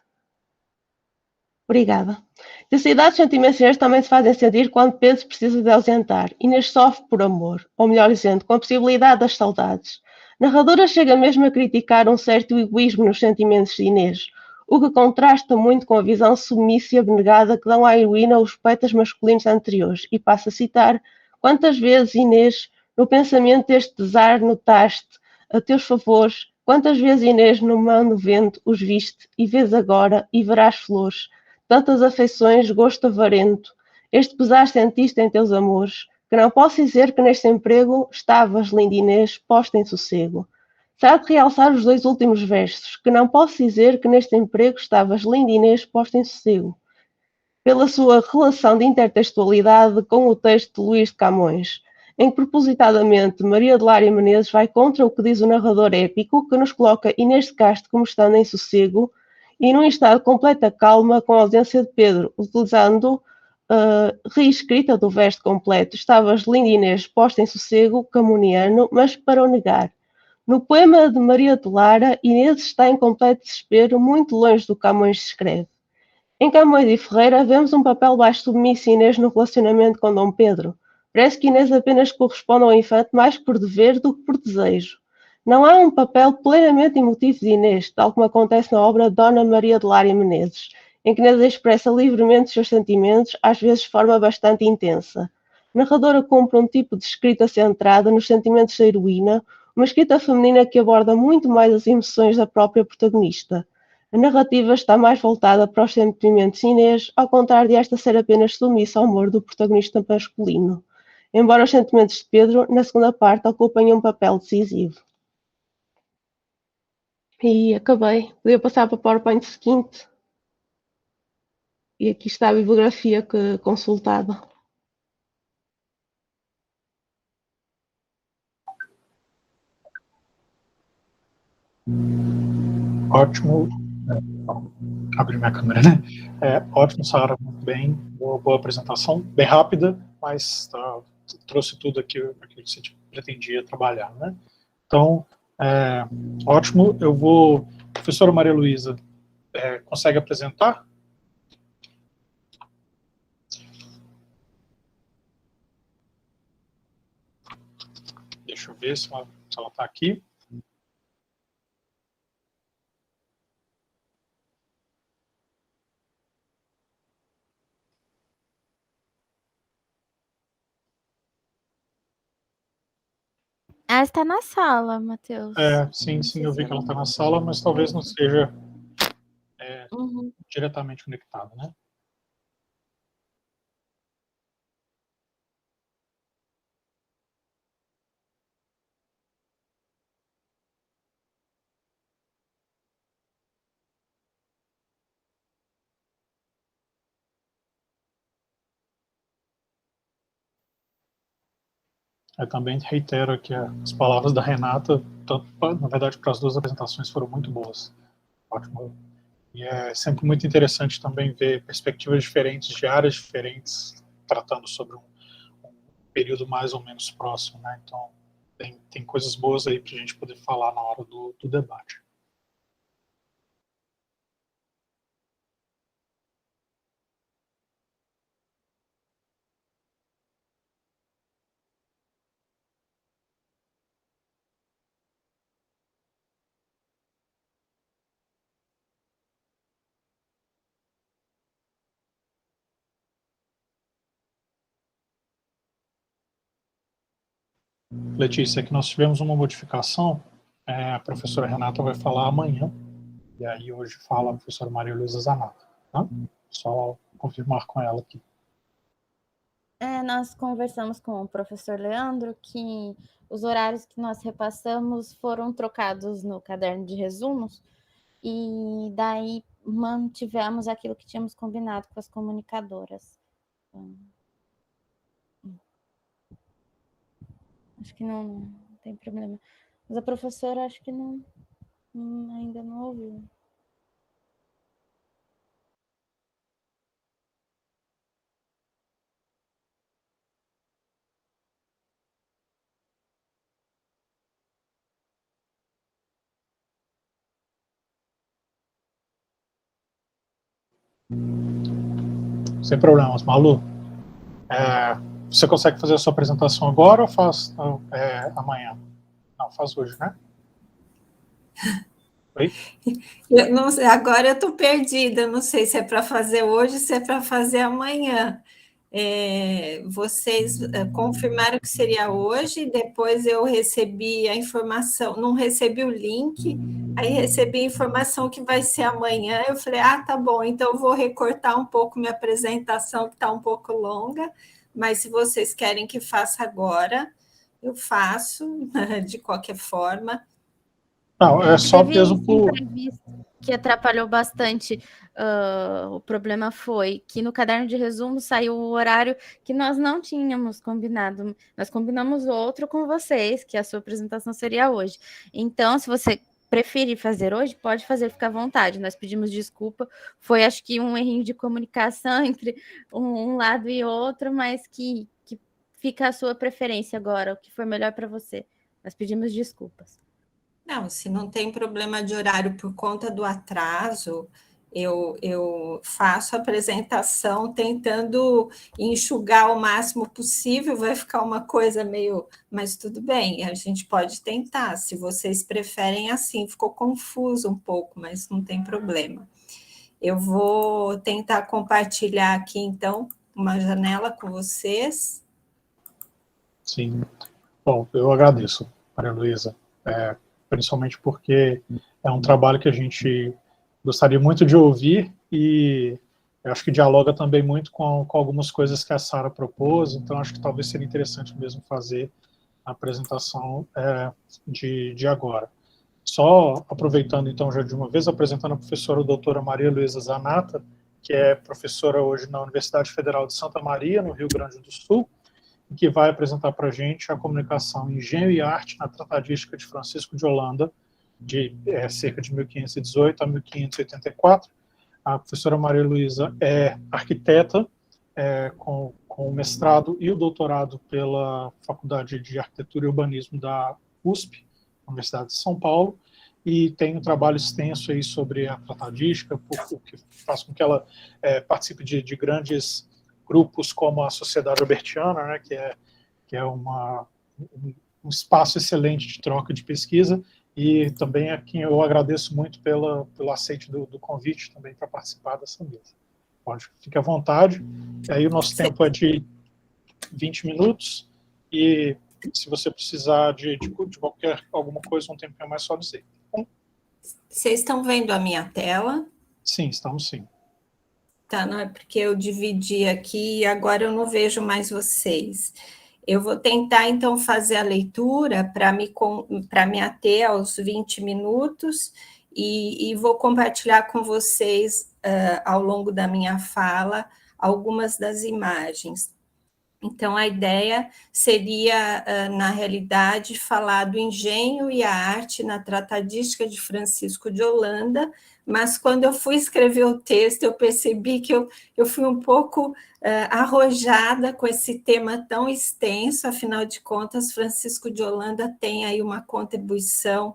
Obrigada. A intensidade dos sentimentos de Inês também se fazem sentir quando Pedro se precisa de ausentar. Inês sofre por amor, ou melhor dizendo, com a possibilidade das saudades. A narradora chega mesmo a criticar um certo egoísmo nos sentimentos de Inês, o que contrasta muito com a visão submissa e abnegada que dão à heroína os poetas masculinos anteriores, e passa a citar: quantas vezes Inês No pensamento deste pesar notaste, a teus favores, quantas vezes Inês no mano vento os viste, e vês agora, e verás flores, tantas afeições, gosto avarento, este pesar sentiste em teus amores, que não posso dizer que neste emprego estavas, linda Inês, posta em sossego. Será de realçar os 2 últimos versos, que não posso dizer que neste emprego estavas, linda Inês, posta em sossego. Pela sua relação de intertextualidade com o texto de Luís de Camões, em que propositadamente Maria de Lara Menezes vai contra o que diz o narrador épico, que nos coloca Inês de Castro como estando em sossego e num estado de completa calma com a ausência de Pedro, utilizando reescrita do verso completo. Estavas, linda Inês, posta em sossego, camoniano, mas para o negar. No poema de Maria de Lara, Inês está em completo desespero, muito longe do que Camões escreve. Em Camões e Ferreira, vemos um papel baixo submisso Inês no relacionamento com Dom Pedro. Parece que Inês apenas corresponde ao infante mais por dever do que por desejo. Não há um papel plenamente emotivo de Inês, tal como acontece na obra Dona Maria de Lara Menezes, em que Inês expressa livremente os seus sentimentos, às vezes de forma bastante intensa. A narradora cumpre um tipo de escrita centrada nos sentimentos da heroína, uma escrita feminina que aborda muito mais as emoções da própria protagonista. A narrativa está mais voltada para os sentimentos de Inês, ao contrário de esta ser apenas submissa ao humor do protagonista masculino. Embora os sentimentos de Pedro, na segunda parte, ocupem um papel decisivo. E acabei. Podia passar para o PowerPoint seguinte. E aqui está a bibliografia que consultada. Ótimo. Abrir minha câmera, né? Ótimo, Sara, muito bem. Boa apresentação, bem rápida, mas trouxe tudo aquilo que você pretendia trabalhar, né? Então, ótimo. Professora Maria Luísa, consegue apresentar? Deixa eu ver se ela está aqui. Ela está na sala, Matheus. Sim, eu vi que ela está na sala, mas talvez não seja diretamente conectada, né? Eu também reitero aqui as palavras da Renata, na verdade, para as 2 apresentações foram muito boas. Ótimo. E é sempre muito interessante também ver perspectivas diferentes, de áreas diferentes, tratando sobre um período mais ou menos próximo, né? Então, tem coisas boas aí para a gente poder falar na hora do debate. Letícia, aqui nós tivemos uma modificação, a professora Renata vai falar amanhã, e aí hoje fala a professora Maria Luísa Zanata, tá? Só confirmar com ela aqui. Nós conversamos com o professor Leandro que os horários que nós repassamos foram trocados no caderno de resumos, e daí mantivemos aquilo que tínhamos combinado com as comunicadoras. Acho que não tem problema. Mas a professora acho que ainda não ouviu. Sem problemas. Malu, você consegue fazer a sua apresentação agora ou faz amanhã? Não, faz hoje, né? Oi? Eu não sei, agora eu estou perdida, não sei se é para fazer hoje, se é para fazer amanhã. vocês confirmaram que seria hoje, depois eu recebi a informação, não recebi o link, aí recebi a informação que vai ser amanhã, eu falei, tá bom, então eu vou recortar um pouco minha apresentação, que está um pouco longa, mas se vocês querem que faça agora, eu faço, de qualquer forma. Não, é só mesmo por... que atrapalhou bastante. O problema foi que no caderno de resumo saiu o horário que nós não tínhamos combinado. Nós combinamos outro com vocês, que a sua apresentação seria hoje. Então, se você preferir fazer hoje, pode fazer, fica à vontade. Nós pedimos desculpa. Foi, acho que, um errinho de comunicação entre um lado e outro, mas que fica a sua preferência agora, o que for melhor para você. Nós pedimos desculpas. Não, se não tem problema de horário por conta do atraso, eu faço a apresentação tentando enxugar o máximo possível, vai ficar uma coisa meio... Mas tudo bem, a gente pode tentar, se vocês preferem assim, ficou confuso um pouco, mas não tem problema. Eu vou tentar compartilhar aqui, então, uma janela com vocês. Sim. Bom, eu agradeço, Maria Luísa. Principalmente porque é um trabalho que a gente gostaria muito de ouvir e eu acho que dialoga também muito com algumas coisas que a Sara propôs, então acho que talvez seria interessante mesmo fazer a apresentação de agora. Só aproveitando então já de uma vez, apresentando a professora doutora Maria Luísa Zanata, que é professora hoje na Universidade Federal de Santa Maria, no Rio Grande do Sul, que vai apresentar para a gente a comunicação Engenho e Arte na Tratadística de Francisco de Holanda, de cerca de 1518 a 1584. A professora Maria Luísa é arquiteta, com o mestrado e o doutorado pela Faculdade de Arquitetura e Urbanismo da USP, Universidade de São Paulo, e tem um trabalho extenso aí sobre a tratadística, o que faz com que ela participe de grandes grupos como a Sociedade Albertiana, né, que é um espaço excelente de troca de pesquisa, e também a quem eu agradeço muito pelo aceite do convite também para participar dessa mesa. Pode, fique à vontade. Aí o nosso tempo é de 20 minutos, e se você precisar de alguma coisa, um tempo é mais só dizer. Bom, vocês estão vendo a minha tela? Sim, estamos sim. Tá, não é porque eu dividi aqui e agora eu não vejo mais vocês. Eu vou tentar, então, fazer a leitura para me ater aos 20 minutos e vou compartilhar com vocês, ao longo da minha fala, algumas das imagens. Então, a ideia seria, na realidade, falar do engenho e a arte na tratadística de Francisco de Holanda, mas quando eu fui escrever o texto, eu percebi que eu fui um pouco arrojada com esse tema tão extenso, afinal de contas, Francisco de Holanda tem aí uma contribuição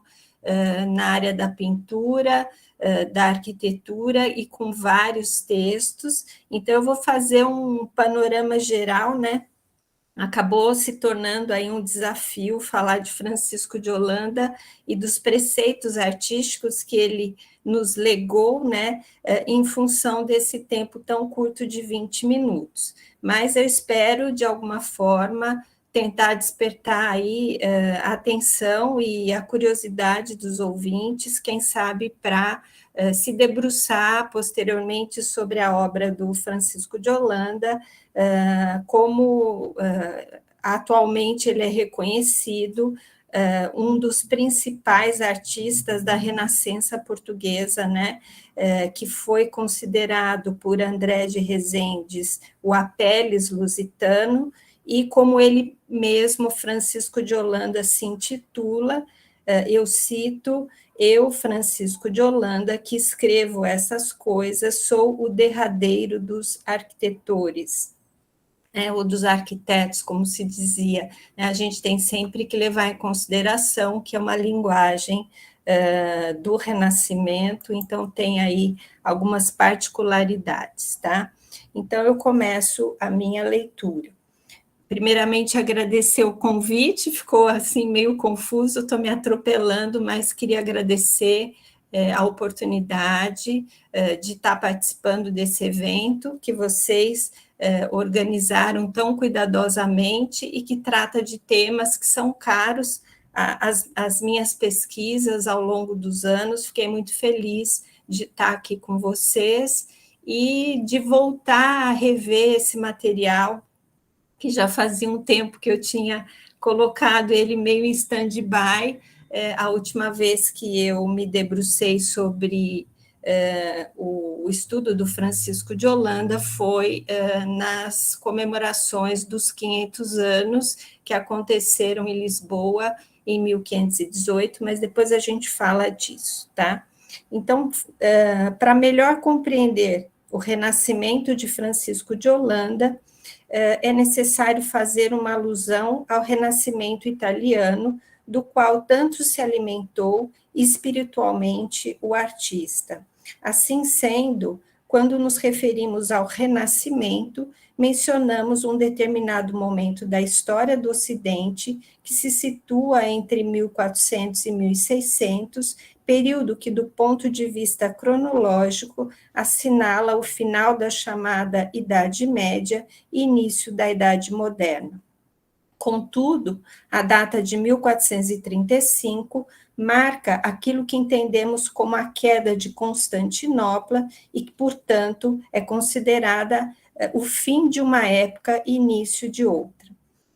na área da pintura, da arquitetura e com vários textos, então eu vou fazer um panorama geral, né? Acabou se tornando aí um desafio falar de Francisco de Holanda e dos preceitos artísticos que ele nos legou, né, em função desse tempo tão curto de 20 minutos. Mas eu espero, de alguma forma, tentar despertar aí a atenção e a curiosidade dos ouvintes, quem sabe para se debruçar posteriormente sobre a obra do Francisco de Holanda, como atualmente ele é reconhecido um dos principais artistas da Renascença portuguesa, né, que foi considerado por André de Rezendes o Apelles lusitano, e como ele mesmo, Francisco de Holanda, se intitula, eu cito: eu, Francisco de Holanda, que escrevo essas coisas, sou o derradeiro dos arquitetores, ou dos arquitetos, como se dizia. A gente tem sempre que levar em consideração que é uma linguagem do Renascimento, então tem aí algumas particularidades, tá? Então, eu começo a minha leitura. Primeiramente, agradecer o convite, ficou assim meio confuso, estou me atropelando, mas queria agradecer a oportunidade de estar participando desse evento, que vocês organizaram tão cuidadosamente e que trata de temas que são caros às minhas pesquisas ao longo dos anos. Fiquei muito feliz de estar aqui com vocês e de voltar a rever esse material, que já fazia um tempo que eu tinha colocado ele meio em stand-by. A última vez que eu me debrucei sobre o estudo do Francisco de Holanda foi nas comemorações dos 500 anos que aconteceram em Lisboa em 1518, mas depois a gente fala disso, tá? Então, para melhor compreender o renascimento de Francisco de Holanda, é necessário fazer uma alusão ao renascimento italiano, do qual tanto se alimentou espiritualmente o artista. Assim sendo, quando nos referimos ao Renascimento, mencionamos um determinado momento da história do Ocidente que se situa entre 1400 e 1600, período que, do ponto de vista cronológico, assinala o final da chamada Idade Média e início da Idade Moderna. Contudo, a data de 1435 marca aquilo que entendemos como a queda de Constantinopla e que, portanto, é considerada o fim de uma época e início de outra.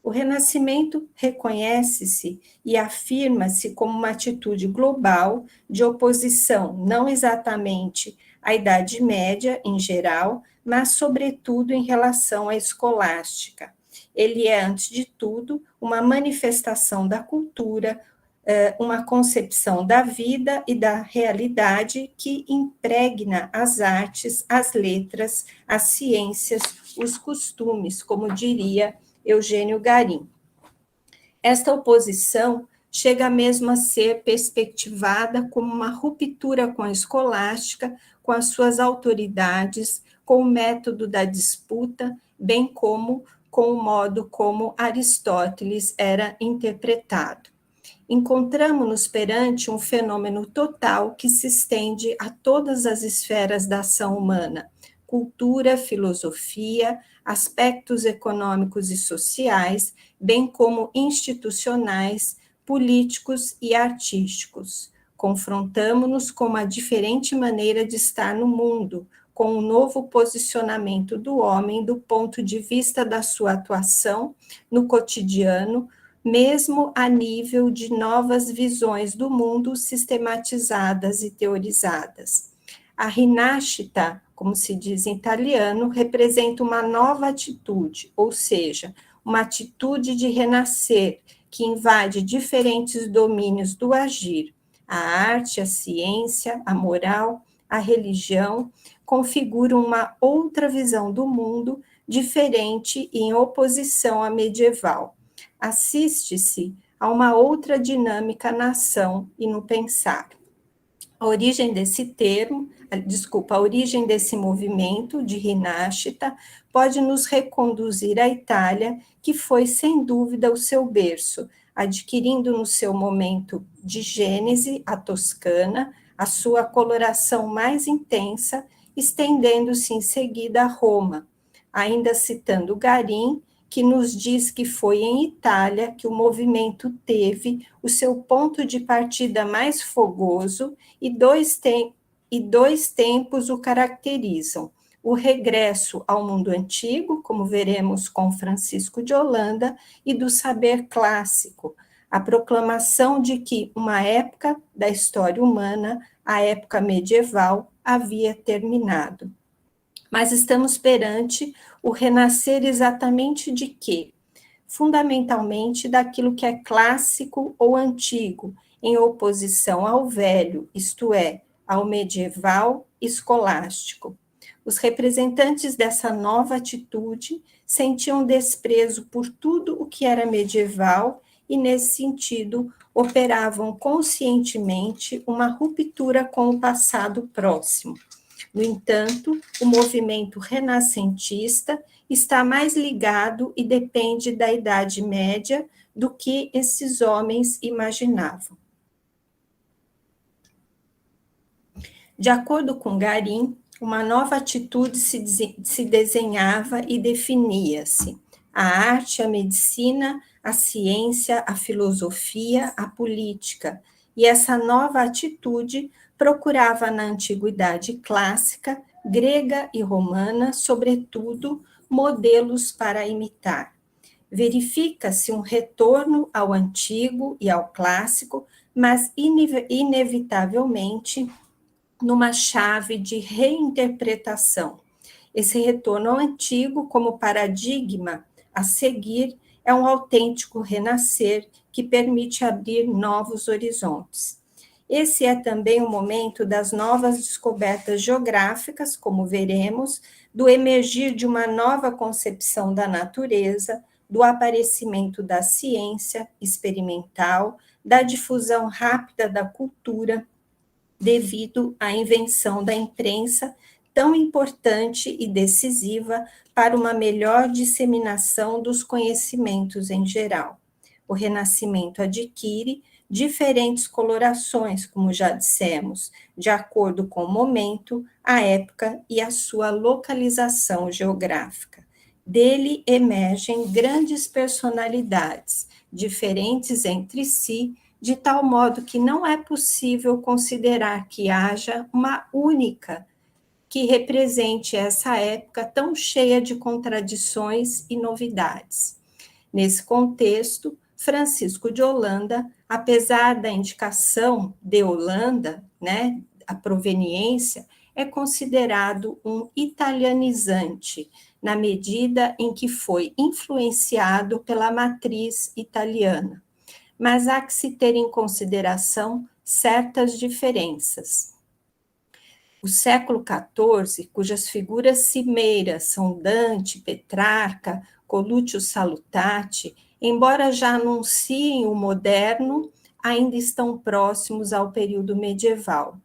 O Renascimento reconhece-se e afirma-se como uma atitude global de oposição, não exatamente à Idade Média em geral, mas, sobretudo, em relação à escolástica. Ele é, antes de tudo, uma manifestação da cultura, uma concepção da vida e da realidade que impregna as artes, as letras, as ciências, os costumes, como diria Eugênio Garim. Esta oposição chega mesmo a ser perspectivada como uma ruptura com a escolástica, com as suas autoridades, com o método da disputa, bem como com o modo como Aristóteles era interpretado. Encontramos-nos perante um fenômeno total que se estende a todas as esferas da ação humana: cultura, filosofia, aspectos econômicos e sociais, bem como institucionais, políticos e artísticos. Confrontamo-nos com uma diferente maneira de estar no mundo, com um novo posicionamento do homem do ponto de vista da sua atuação no cotidiano, mesmo a nível de novas visões do mundo sistematizadas e teorizadas. A rinascita, como se diz em italiano, representa uma nova atitude, ou seja, uma atitude de renascer, que invade diferentes domínios do agir: a arte, a ciência, a moral, a religião, configuram uma outra visão do mundo, diferente e em oposição à medieval. Assiste-se a uma outra dinâmica na ação e no pensar. A origem desse movimento de Rinascita pode nos reconduzir à Itália, que foi, sem dúvida, o seu berço, adquirindo no seu momento de gênese a Toscana, a sua coloração mais intensa, estendendo-se em seguida a Roma, ainda citando Garim, que nos diz que foi em Itália que o movimento teve o seu ponto de partida mais fogoso e dois tempos o caracterizam: o regresso ao mundo antigo, como veremos com Francisco de Holanda, e do saber clássico, a proclamação de que uma época da história humana, a época medieval, havia terminado. Mas estamos perante o renascer exatamente de quê? Fundamentalmente daquilo que é clássico ou antigo, em oposição ao velho, isto é, ao medieval escolástico. Os representantes dessa nova atitude sentiam desprezo por tudo o que era medieval e, nesse sentido, operavam conscientemente uma ruptura com o passado próximo. No entanto, o movimento renascentista está mais ligado e depende da Idade Média do que esses homens imaginavam. De acordo com Garim, uma nova atitude se desenhava e definia-se. A arte, a medicina, a ciência, a filosofia, a política. E essa nova atitude procurava na antiguidade clássica, grega e romana, sobretudo, modelos para imitar. Verifica-se um retorno ao antigo e ao clássico, mas inevitavelmente numa chave de reinterpretação. Esse retorno ao antigo como paradigma a seguir é um autêntico renascer que permite abrir novos horizontes. Esse é também o momento das novas descobertas geográficas, como veremos, do emergir de uma nova concepção da natureza, do aparecimento da ciência experimental, da difusão rápida da cultura, devido à invenção da imprensa, tão importante e decisiva para uma melhor disseminação dos conhecimentos em geral. O Renascimento adquire diferentes colorações, como já dissemos, de acordo com o momento, a época e a sua localização geográfica. Dele emergem grandes personalidades, diferentes entre si, de tal modo que não é possível considerar que haja uma única que represente essa época tão cheia de contradições e novidades. Nesse contexto, Francisco de Holanda, apesar da indicação de Holanda, né, a proveniência, é considerado um italianizante, na medida em que foi influenciado pela matriz italiana. Mas há que se ter em consideração certas diferenças. O século XIV, cujas figuras cimeiras são Dante, Petrarca, Coluccio Salutati, embora já anunciem o moderno, ainda estão próximos ao período medieval.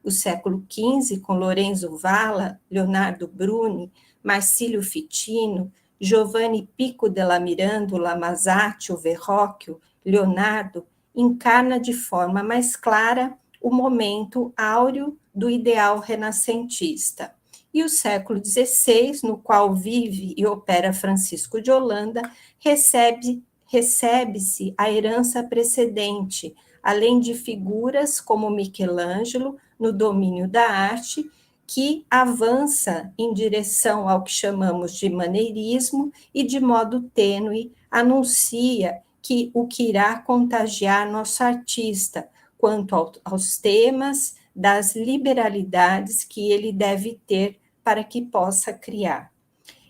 O século XV, com Lorenzo Valla, Leonardo Bruni, Marsilio Ficino, Giovanni Pico della Mirandola, Masaccio, Verrocchio, Leonardo, encarna de forma mais clara o momento áureo do ideal renascentista. E o século XVI, no qual vive e opera Francisco de Holanda, recebe-se a herança precedente, além de figuras como Michelangelo, no domínio da arte, que avança em direção ao que chamamos de maneirismo e, de modo tênue, anuncia que o que irá contagiar nosso artista quanto aos temas das liberalidades que ele deve ter para que possa criar.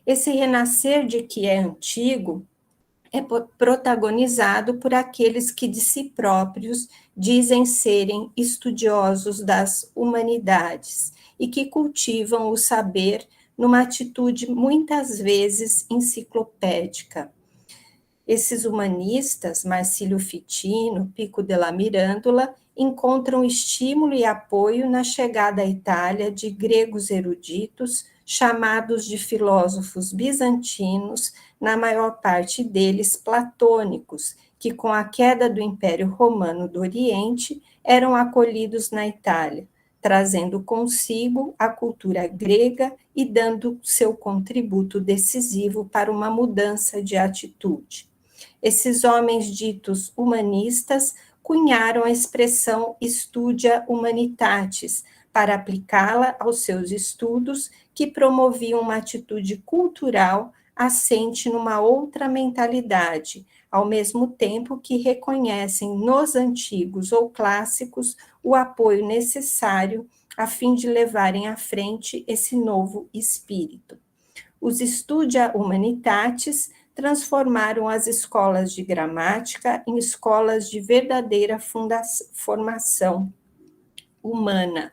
Esse renascer de que é antigo é protagonizado por aqueles que de si próprios dizem serem estudiosos das humanidades e que cultivam o saber numa atitude muitas vezes enciclopédica. Esses humanistas, Marsilio Ficino, Pico della Mirandola, encontram estímulo e apoio na chegada à Itália de gregos eruditos, chamados de filósofos bizantinos, na maior parte deles platônicos, que com a queda do Império Romano do Oriente eram acolhidos na Itália, trazendo consigo a cultura grega e dando seu contributo decisivo para uma mudança de atitude. Esses homens ditos humanistas cunharam a expressão studia humanitatis para aplicá-la aos seus estudos, que promoviam uma atitude cultural assente numa outra mentalidade, ao mesmo tempo que reconhecem nos antigos ou clássicos o apoio necessário a fim de levarem à frente esse novo espírito. Os studia humanitatis transformaram as escolas de gramática em escolas de verdadeira formação humana.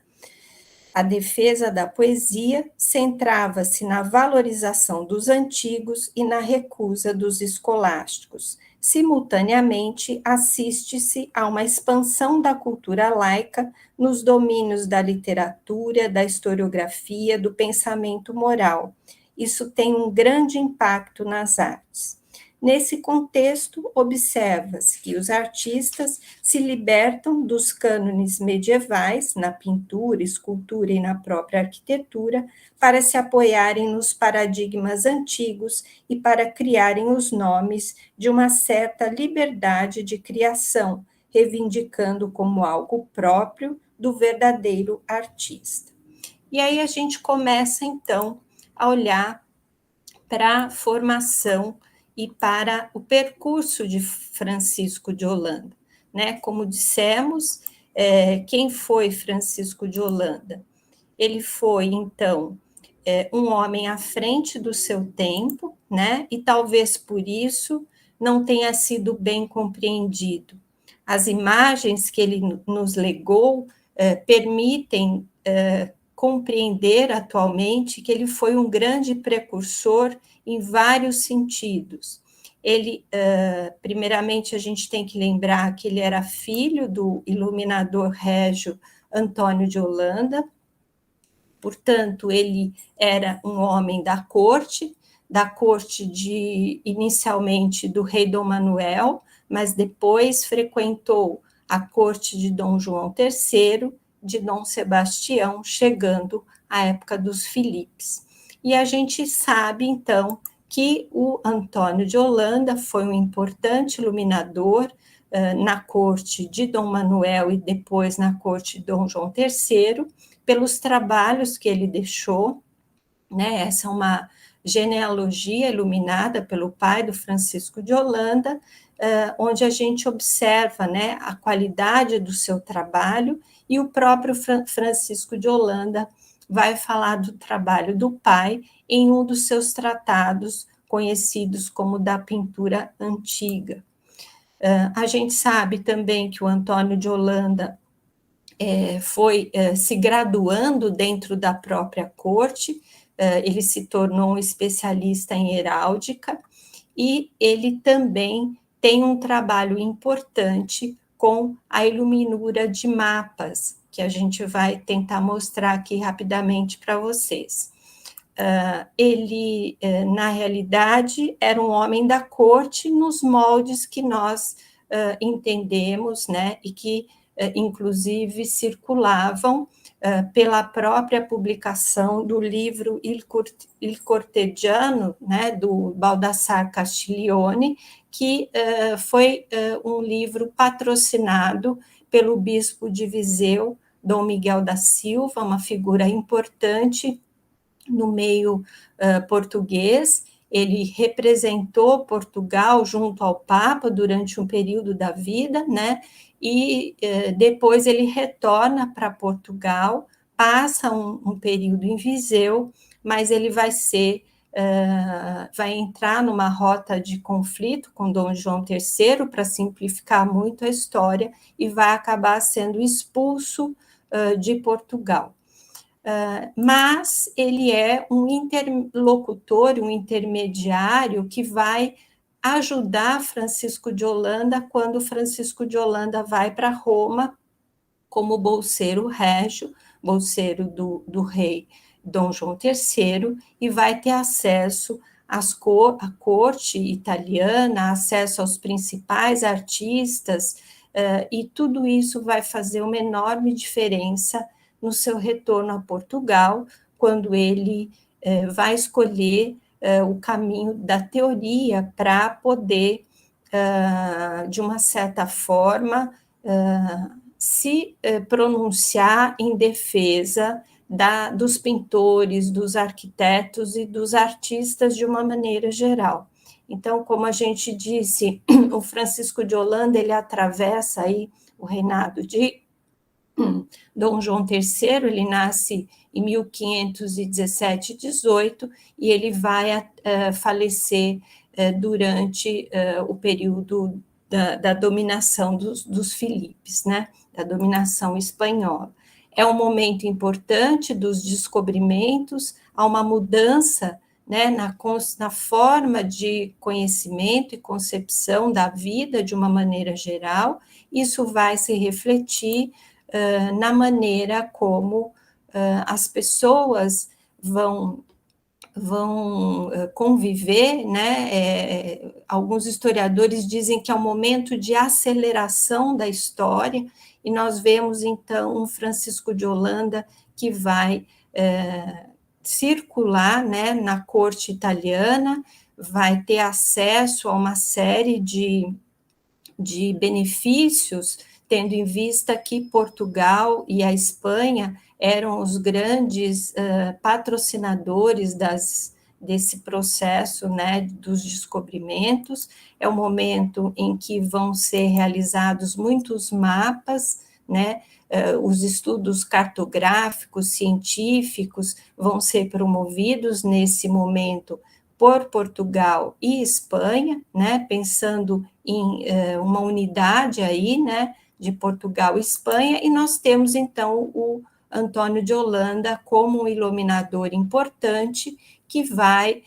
A defesa da poesia centrava-se na valorização dos antigos e na recusa dos escolásticos. Simultaneamente, assiste-se a uma expansão da cultura laica nos domínios da literatura, da historiografia, do pensamento moral. Isso tem um grande impacto nas artes. Nesse contexto, observa-se que os artistas se libertam dos cânones medievais na pintura, escultura e na própria arquitetura para se apoiarem nos paradigmas antigos e para criarem os nomes de uma certa liberdade de criação, reivindicando como algo próprio do verdadeiro artista. E aí a gente começa, então, a olhar para a formação e para o percurso de Francisco de Holanda, né? Como dissemos, quem foi Francisco de Holanda? Ele foi, então, um homem à frente do seu tempo, né? E talvez por isso não tenha sido bem compreendido. As imagens que ele nos legou permitem compreender atualmente que ele foi um grande precursor em vários sentidos. Ele, primeiramente, a gente tem que lembrar que ele era filho do iluminador régio Antônio de Holanda, portanto, ele era um homem da corte inicialmente do rei Dom Manuel, mas depois frequentou a corte de Dom João III, de Dom Sebastião, chegando à época dos Filipes. E a gente sabe, então, que o Antônio de Holanda foi um importante iluminador na corte de Dom Manuel e depois na corte de Dom João III, pelos trabalhos que ele deixou, né? Essa é uma genealogia iluminada pelo pai do Francisco de Holanda, onde a gente observa, né, a qualidade do seu trabalho, e o próprio Francisco de Holanda vai falar do trabalho do pai em um dos seus tratados, conhecidos como da pintura antiga. A gente sabe também que o Antônio de Holanda foi se graduando dentro da própria corte, ele se tornou um especialista em heráldica, e ele também tem um trabalho importante com a iluminura de mapas, que a gente vai tentar mostrar aqui rapidamente para vocês. Ele, na realidade, era um homem da corte nos moldes que nós entendemos, né, e que, inclusive, circulavam pela própria publicação do livro Il Cortegiano, né, do Baldassare Castiglione, que foi um livro patrocinado pelo bispo de Viseu, Dom Miguel da Silva, uma figura importante no meio português. Ele representou Portugal junto ao Papa durante um período da vida, né? E depois ele retorna para Portugal, passa um período em Viseu, mas ele vai entrar numa rota de conflito com Dom João III, para simplificar muito a história, e vai acabar sendo expulso de Portugal. Mas ele é um interlocutor, um intermediário que vai ajudar Francisco de Holanda quando Francisco de Holanda vai para Roma como bolseiro régio, bolseiro do rei Dom João III, e vai ter acesso à corte italiana, acesso aos principais artistas, e tudo isso vai fazer uma enorme diferença no seu retorno a Portugal, quando ele vai escolher o caminho da teoria para poder, de uma certa forma, se pronunciar em defesa dos pintores, dos arquitetos e dos artistas de uma maneira geral. Então, como a gente disse, o Francisco de Holanda, ele atravessa aí o reinado de Dom João III, ele nasce em 1517-18, e ele vai falecer durante o período da dominação dos Filipes, né? Da dominação espanhola. É um momento importante dos descobrimentos, há uma mudança, né, na forma de conhecimento e concepção da vida de uma maneira geral. Isso vai se refletir na maneira como as pessoas vão conviver, né? Alguns historiadores dizem que é um momento de aceleração da história, e nós vemos, então, um Francisco de Holanda que vai circular, né, na corte italiana, vai ter acesso a uma série de benefícios, tendo em vista que Portugal e a Espanha eram os grandes patrocinadores desse processo, né, dos descobrimentos. É o momento em que vão ser realizados muitos mapas, né, os estudos cartográficos, científicos, vão ser promovidos nesse momento por Portugal e Espanha, né, pensando em uma unidade aí, né, de Portugal e Espanha, e nós temos, então, o Antônio de Holanda como um iluminador importante que vai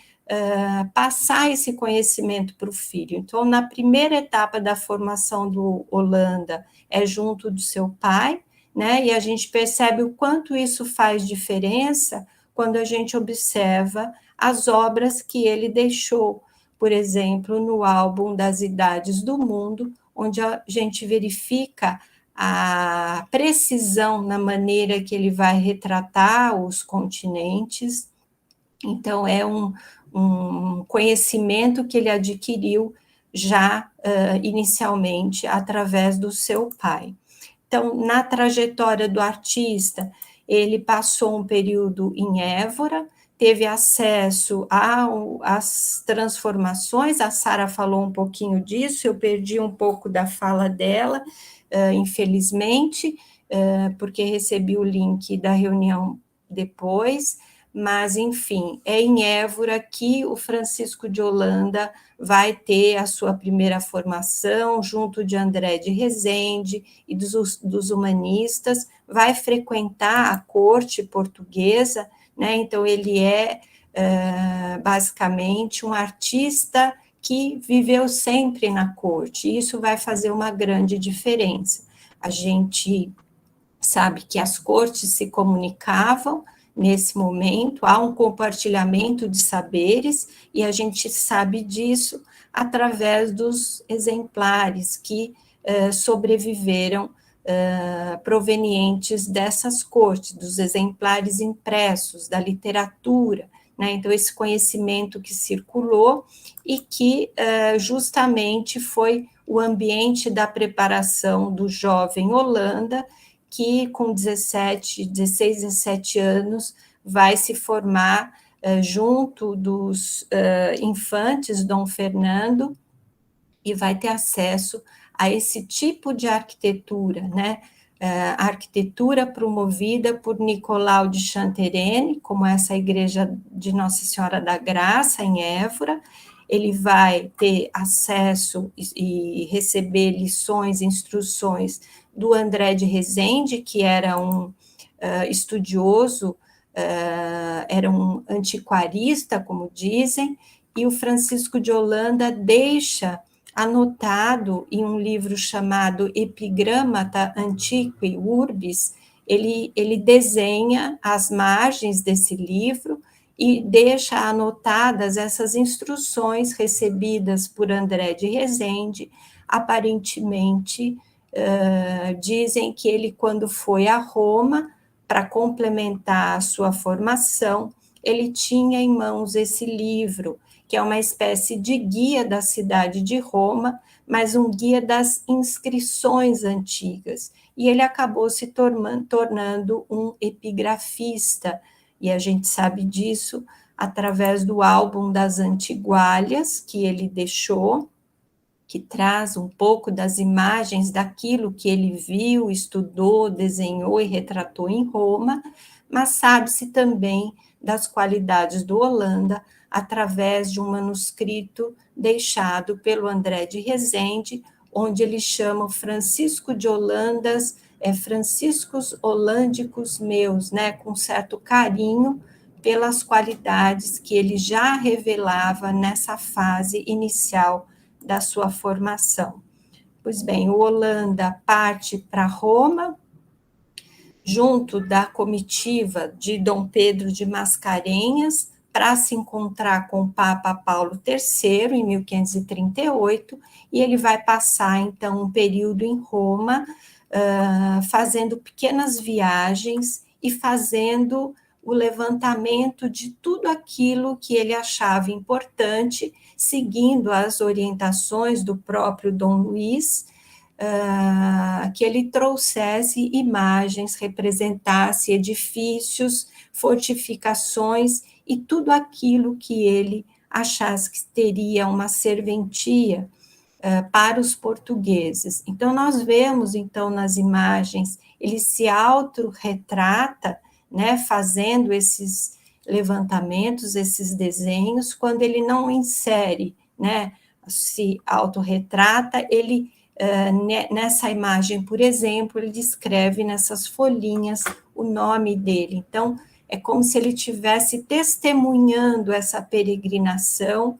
passar esse conhecimento para o filho. Então, na primeira etapa da formação do Holanda é junto do seu pai, né, e a gente percebe o quanto isso faz diferença quando a gente observa as obras que ele deixou, por exemplo, no álbum das Idades do Mundo, onde a gente verifica a precisão na maneira que ele vai retratar os continentes. Então, é um conhecimento que ele adquiriu já inicialmente através do seu pai. Então, na trajetória do artista, ele passou um período em Évora, teve acesso às transformações, a Sara falou um pouquinho disso, eu perdi um pouco da fala dela, infelizmente, porque recebi o link da reunião depois, mas, enfim, é em Évora que o Francisco de Holanda vai ter a sua primeira formação, junto de André de Rezende e dos humanistas, vai frequentar a corte portuguesa, né? Então, ele é basicamente um artista que viveu sempre na corte, e isso vai fazer uma grande diferença. A gente sabe que as cortes se comunicavam nesse momento, há um compartilhamento de saberes, e a gente sabe disso através dos exemplares que sobreviveram provenientes dessas cortes, dos exemplares impressos, da literatura, né? Então, esse conhecimento que circulou e que justamente foi o ambiente da preparação do jovem Holanda, que com 16, 17 anos vai se formar junto dos infantes Dom Fernando e vai ter acesso a esse tipo de arquitetura, né? A arquitetura promovida por Nicolau de Chantereine, como essa igreja de Nossa Senhora da Graça, em Évora. Ele vai ter acesso e receber lições, instruções do André de Rezende, que era um estudioso, era um antiquarista, como dizem, e o Francisco de Holanda deixa anotado em um livro chamado Epigrammata Antiqui Urbis, ele desenha as margens desse livro e deixa anotadas essas instruções recebidas por André de Rezende. Aparentemente, dizem que ele, quando foi a Roma, para complementar a sua formação, ele tinha em mãos esse livro, que é uma espécie de guia da cidade de Roma, mas um guia das inscrições antigas. E ele acabou se tornando um epigrafista, e a gente sabe disso através do álbum das Antigualhas, que ele deixou, que traz um pouco das imagens daquilo que ele viu, estudou, desenhou e retratou em Roma, mas sabe-se também das qualidades do Holanda através de um manuscrito deixado pelo André de Rezende, onde ele chama o Francisco de Holandas, Franciscos Holândicos meus, né, com certo carinho pelas qualidades que ele já revelava nessa fase inicial da sua formação. Pois bem, o Holanda parte para Roma, junto da comitiva de Dom Pedro de Mascarenhas, para se encontrar com o Papa Paulo III, em 1538, e ele vai passar, então, um período em Roma, fazendo pequenas viagens e fazendo o levantamento de tudo aquilo que ele achava importante, seguindo as orientações do próprio Dom Luís, que ele trouxesse imagens, representasse edifícios, fortificações e tudo aquilo que ele achasse que teria uma serventia para os portugueses. Então, nós vemos, então, nas imagens, ele se autorretrata, né, fazendo esses levantamentos, esses desenhos, quando ele não insere, né, se autorretrata, ele, nessa imagem, por exemplo, ele descreve nessas folhinhas o nome dele. Então, é como se ele estivesse testemunhando essa peregrinação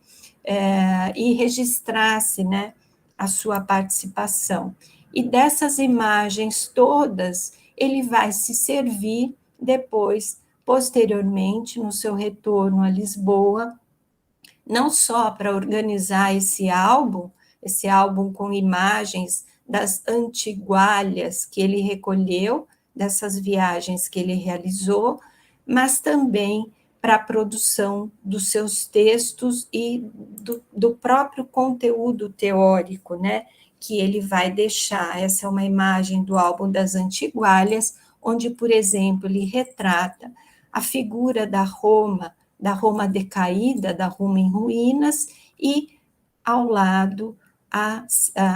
e registrasse, né, a sua participação. E dessas imagens todas, ele vai se servir depois, posteriormente, no seu retorno a Lisboa, não só para organizar esse álbum com imagens das antigualhas que ele recolheu, dessas viagens que ele realizou, mas também para a produção dos seus textos e do próprio conteúdo teórico, né, que ele vai deixar. Essa é uma imagem do álbum das Antigualhas, onde, por exemplo, ele retrata a figura da Roma decaída, da Roma em ruínas, e, ao lado, a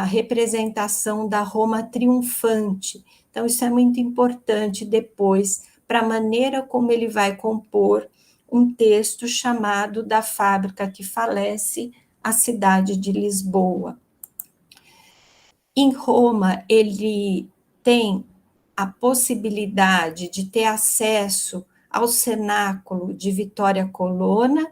representação da Roma triunfante. Então, isso é muito importante depois, para a maneira como ele vai compor um texto chamado Da Fábrica que Falece, a Cidade de Lisboa. Em Roma, ele tem a possibilidade de ter acesso ao cenáculo de Vitória Colonna,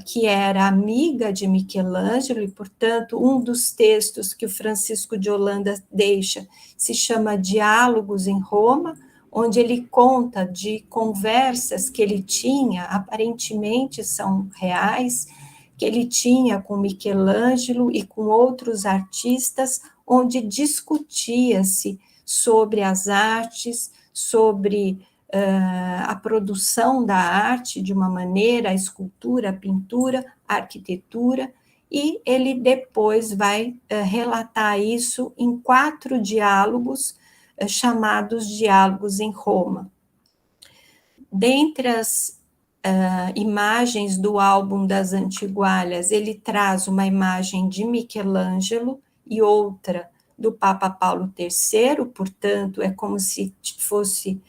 que era amiga de Michelangelo, e, portanto, um dos textos que o Francisco de Holanda deixa se chama Diálogos em Roma, onde ele conta de conversas que ele tinha, aparentemente são reais, que ele tinha com Michelangelo e com outros artistas, onde discutia-se sobre as artes, sobre a produção da arte de uma maneira, a escultura, a pintura, a arquitetura, e ele depois vai relatar isso em 4 diálogos, chamados Diálogos em Roma. Dentre as imagens do álbum das Antigualhas, ele traz uma imagem de Michelangelo e outra do Papa Paulo III, portanto, é como se fosse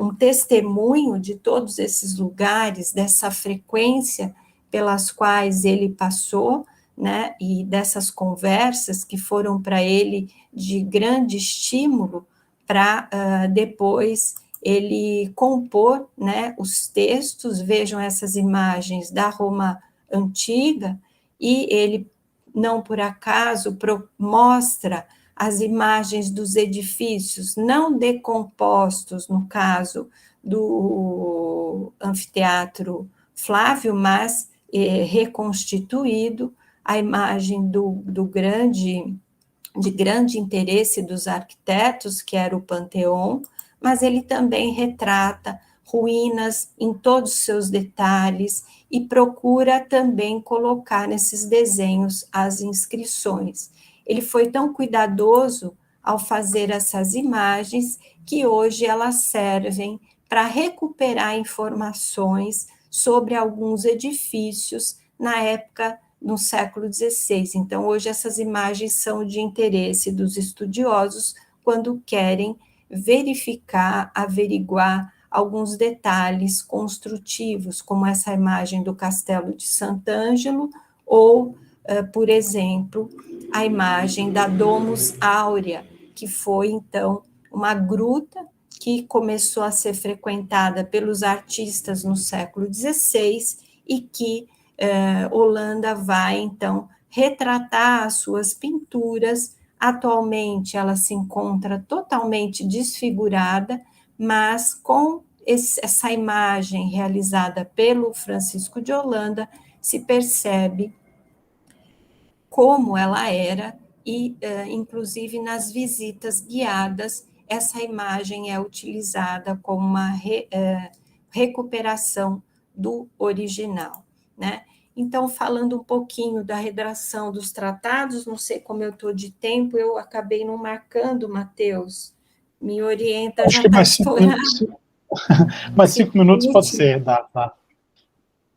um testemunho de todos esses lugares, dessa frequência pelas quais ele passou, né, e dessas conversas que foram para ele de grande estímulo para depois ele compor, né, os textos. Vejam essas imagens da Roma antiga, e ele, não por acaso, mostra as imagens dos edifícios não decompostos, no caso do anfiteatro Flávio, mas reconstituído, a imagem de grande interesse dos arquitetos, que era o Panteão, mas ele também retrata ruínas em todos os seus detalhes e procura também colocar nesses desenhos as inscrições. Ele foi tão cuidadoso ao fazer essas imagens que hoje elas servem para recuperar informações sobre alguns edifícios na época, no século XVI. Então, hoje essas imagens são de interesse dos estudiosos quando querem verificar, averiguar alguns detalhes construtivos, como essa imagem do Castelo de Sant'Angelo, ou, por exemplo, a imagem da Domus Áurea, que foi, então, uma gruta que começou a ser frequentada pelos artistas no século XVI e que Holanda vai, então, retratar as suas pinturas. Atualmente, ela se encontra totalmente desfigurada, mas com essa imagem realizada pelo Francisco de Holanda, se percebe como ela era, e, inclusive, nas visitas guiadas, essa imagem é utilizada como uma recuperação do original, né? Então, falando um pouquinho da redação dos tratados, não sei como eu estou de tempo, eu acabei não marcando, Matheus, me orienta, Acho já que está mais 5 estourado. minutos, mais 5 minutos pode ser, dá.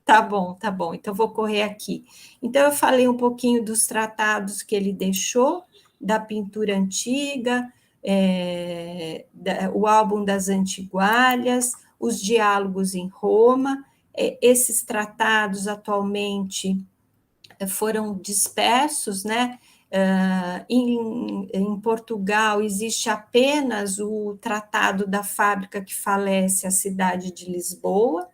Tá bom. Então, vou correr aqui. Então, eu falei um pouquinho dos tratados que ele deixou, da pintura antiga, o álbum das Antigualhas, os diálogos em Roma. Esses tratados, atualmente, foram dispersos, né? Em Portugal, existe apenas o Tratado da Fábrica que falece a cidade de Lisboa,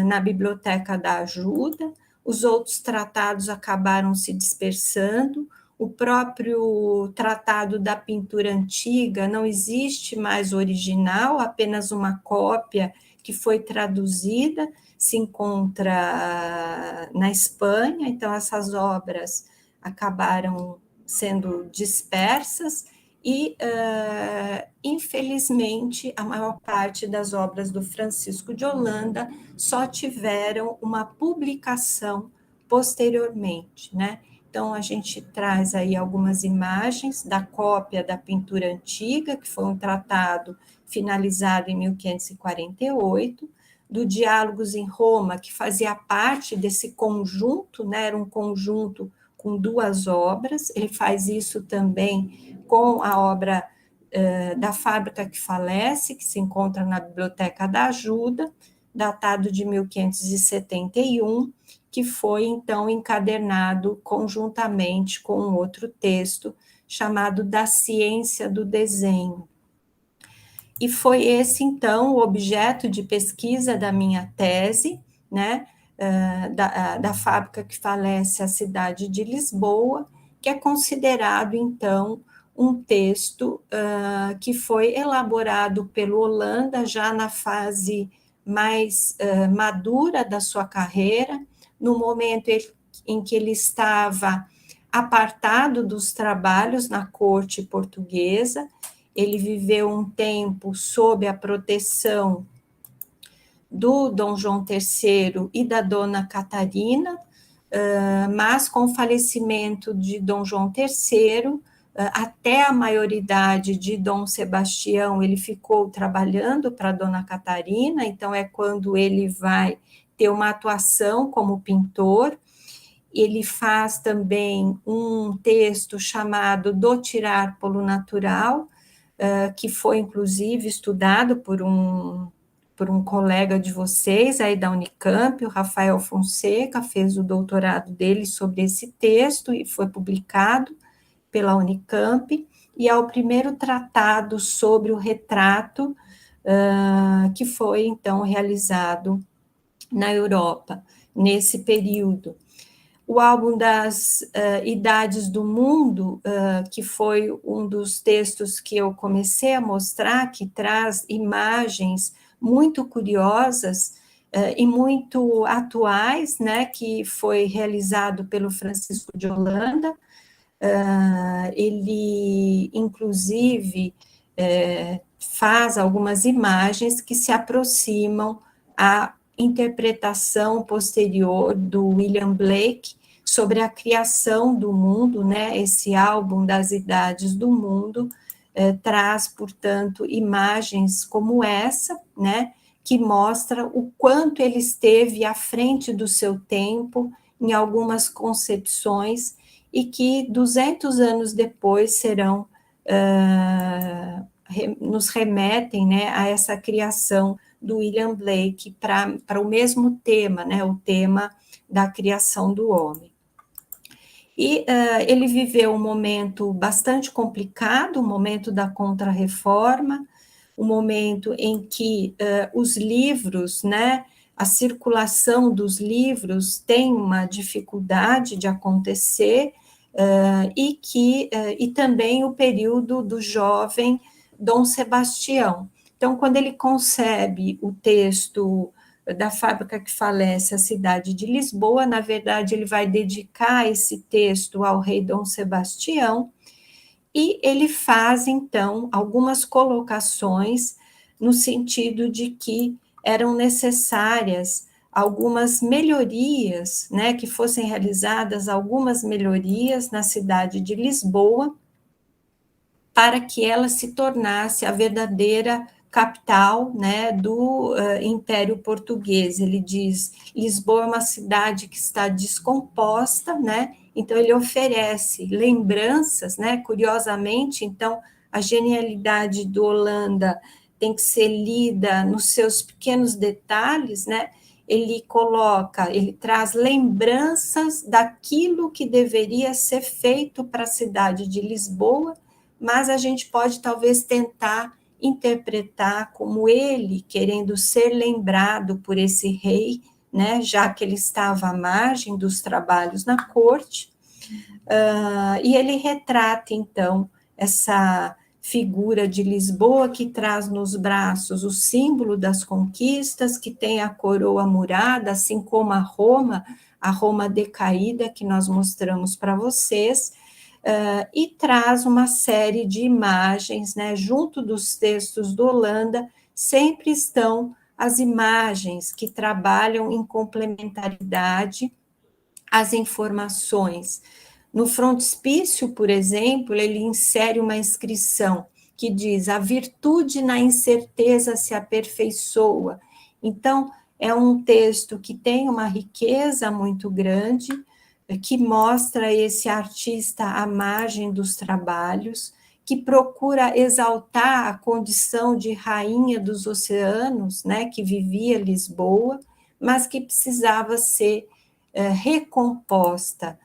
na Biblioteca da Ajuda. Os outros tratados acabaram se dispersando. O próprio Tratado da Pintura Antiga não existe mais original, apenas uma cópia que foi traduzida, se encontra na Espanha, então essas obras acabaram sendo dispersas e, infelizmente, a maior parte das obras do Francisco de Holanda só tiveram uma publicação posteriormente, né? Então, a gente traz aí algumas imagens da cópia da pintura antiga, que foi um tratado finalizado em 1548, do Diálogos em Roma, que fazia parte desse conjunto, né? Era um conjunto com 2 obras. Ele faz isso também com a obra da Fábrica que falece, que se encontra na Biblioteca da Ajuda, datado de 1571, que foi, então, encadernado conjuntamente com um outro texto chamado Da Ciência do Desenho. E foi esse, então, o objeto de pesquisa da minha tese, né, da Fábrica que falece a cidade de Lisboa, que é considerado, então, um texto que foi elaborado pelo Holanda já na fase mais madura da sua carreira, no momento em que ele estava apartado dos trabalhos na corte portuguesa. Ele viveu um tempo sob a proteção do Dom João III e da Dona Catarina, mas com o falecimento de Dom João III, até a maioridade de Dom Sebastião, ele ficou trabalhando para Dona Catarina, então é quando ele vai ter uma atuação como pintor. Ele faz também um texto chamado Do Tirar-polo Natural, que foi, inclusive, estudado por um colega de vocês, aí da Unicamp, o Rafael Fonseca, fez o doutorado dele sobre esse texto e foi publicado pela Unicamp, e é o primeiro tratado sobre o retrato que foi, então, realizado na Europa, nesse período. O álbum das Idades do Mundo, que foi um dos textos que eu comecei a mostrar, que traz imagens muito curiosas e muito atuais, né, que foi realizado pelo Francisco de Holanda. Ele, inclusive, faz algumas imagens que se aproximam à interpretação posterior do William Blake sobre a criação do mundo, né? Esse álbum das Idades do Mundo traz, portanto, imagens como essa, né? Que mostra o quanto ele esteve à frente do seu tempo em algumas concepções e que 200 anos depois serão nos remetem, né, a essa criação do William Blake para o mesmo tema, né, o tema da criação do homem. E ele viveu um momento bastante complicado, o momento da Contra-Reforma, o momento em que os livros, né, a circulação dos livros tem uma dificuldade de acontecer, e também o período do jovem Dom Sebastião. Então, quando ele concebe o texto da Fábrica que Falece, a cidade de Lisboa, na verdade, ele vai dedicar esse texto ao rei Dom Sebastião, e ele faz, então, algumas colocações no sentido de que eram necessárias algumas melhorias, né, que fossem realizadas algumas melhorias na cidade de Lisboa, para que ela se tornasse a verdadeira capital, né, do Império Português. Ele diz, Lisboa é uma cidade que está descomposta, né, então ele oferece lembranças, né, curiosamente, então a genialidade do Holanda tem que ser lida nos seus pequenos detalhes, né, ele traz lembranças daquilo que deveria ser feito para a cidade de Lisboa, mas a gente pode talvez tentar interpretar como ele querendo ser lembrado por esse rei, né, já que ele estava à margem dos trabalhos na corte, e ele retrata, então, essa figura de Lisboa que traz nos braços o símbolo das conquistas, que tem a coroa murada, assim como a Roma decaída, que nós mostramos para vocês, e traz uma série de imagens, né, junto dos textos do Holanda, sempre estão as imagens que trabalham em complementaridade às informações. No frontispício, por exemplo, ele insere uma inscrição que diz: a virtude na incerteza se aperfeiçoa. Então, é um texto que tem uma riqueza muito grande, que mostra esse artista à margem dos trabalhos, que procura exaltar a condição de rainha dos oceanos, né, que vivia Lisboa, mas que precisava ser recomposta,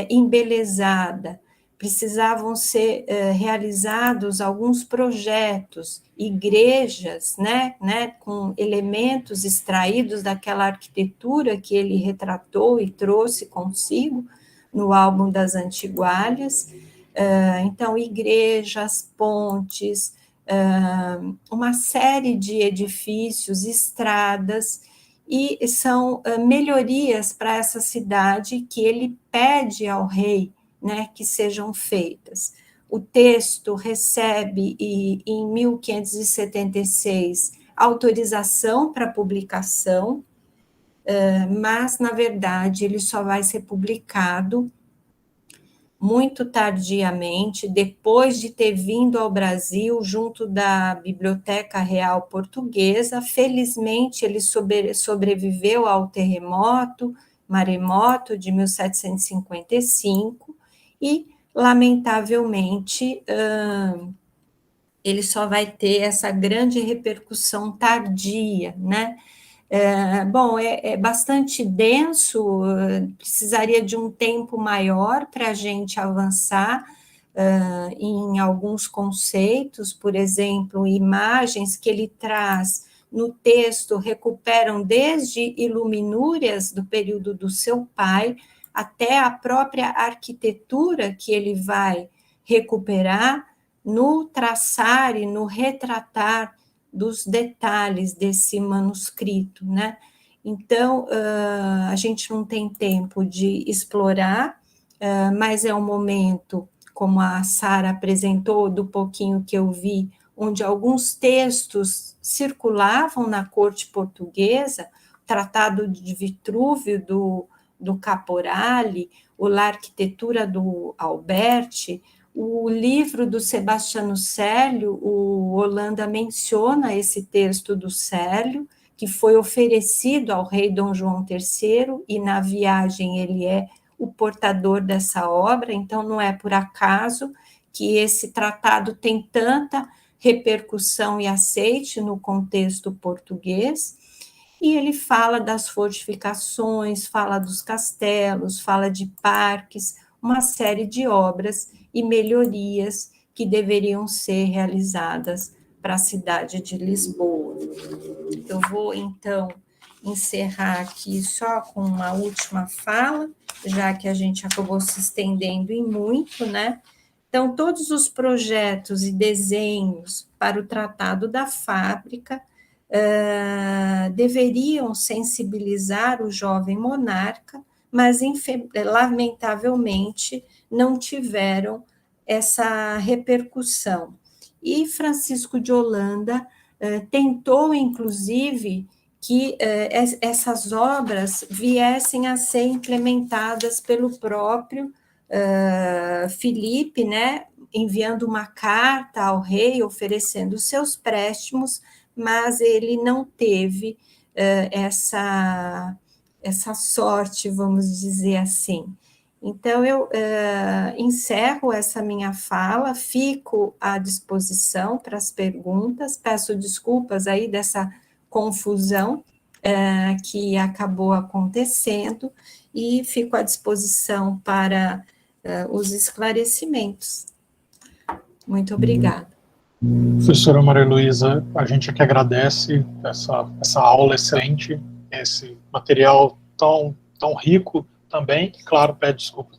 embelezada, precisavam ser realizados alguns projetos, igrejas, né, com elementos extraídos daquela arquitetura que ele retratou e trouxe consigo no álbum das Antigualhas. Então, igrejas, pontes, uma série de edifícios, estradas, e são melhorias para essa cidade que ele pede ao rei, né, que sejam feitas. O texto recebe, em 1576, autorização para publicação, mas, na verdade, ele só vai ser publicado muito tardiamente, depois de ter vindo ao Brasil junto da Biblioteca Real Portuguesa. Felizmente, ele sobreviveu ao maremoto de 1755, e, lamentavelmente, ele só vai ter essa grande repercussão tardia, né? Bom, é bastante denso, precisaria de um tempo maior para a gente avançar em alguns conceitos, por exemplo, imagens que ele traz no texto recuperam desde iluminúrias do período do seu pai até a própria arquitetura que ele vai recuperar no traçar e no retratar dos detalhes desse manuscrito, né? Então, a gente não tem tempo de explorar, mas é um momento, como a Sara apresentou, do pouquinho que eu vi, onde alguns textos circulavam na corte portuguesa, o Tratado de Vitrúvio do Caporale, a arquitetura do Alberti, o livro do Sebastiano Célio, o Holanda menciona esse texto do Célio, que foi oferecido ao rei Dom João III, e na viagem ele é o portador dessa obra, então não é por acaso que esse tratado tem tanta repercussão e aceite no contexto português. E ele fala das fortificações, fala dos castelos, fala de parques, uma série de obras e melhorias que deveriam ser realizadas para a cidade de Lisboa. Eu vou, então, encerrar aqui só com uma última fala, já que a gente acabou se estendendo em muito, né? Então, todos os projetos e desenhos para o Tratado da Fábrica, deveriam sensibilizar o jovem monarca, mas, lamentavelmente, não tiveram essa repercussão. E Francisco de Holanda tentou, inclusive, que essas obras viessem a ser implementadas pelo próprio Filipe, né, enviando uma carta ao rei oferecendo seus préstimos, mas ele não teve essa sorte, vamos dizer assim. Então, eu encerro essa minha fala, fico à disposição para as perguntas, peço desculpas aí dessa confusão que acabou acontecendo e fico à disposição para os esclarecimentos. Muito obrigada. Professora Maria Luísa, a gente aqui agradece essa aula excelente, esse material tão rico também, e claro, pede desculpa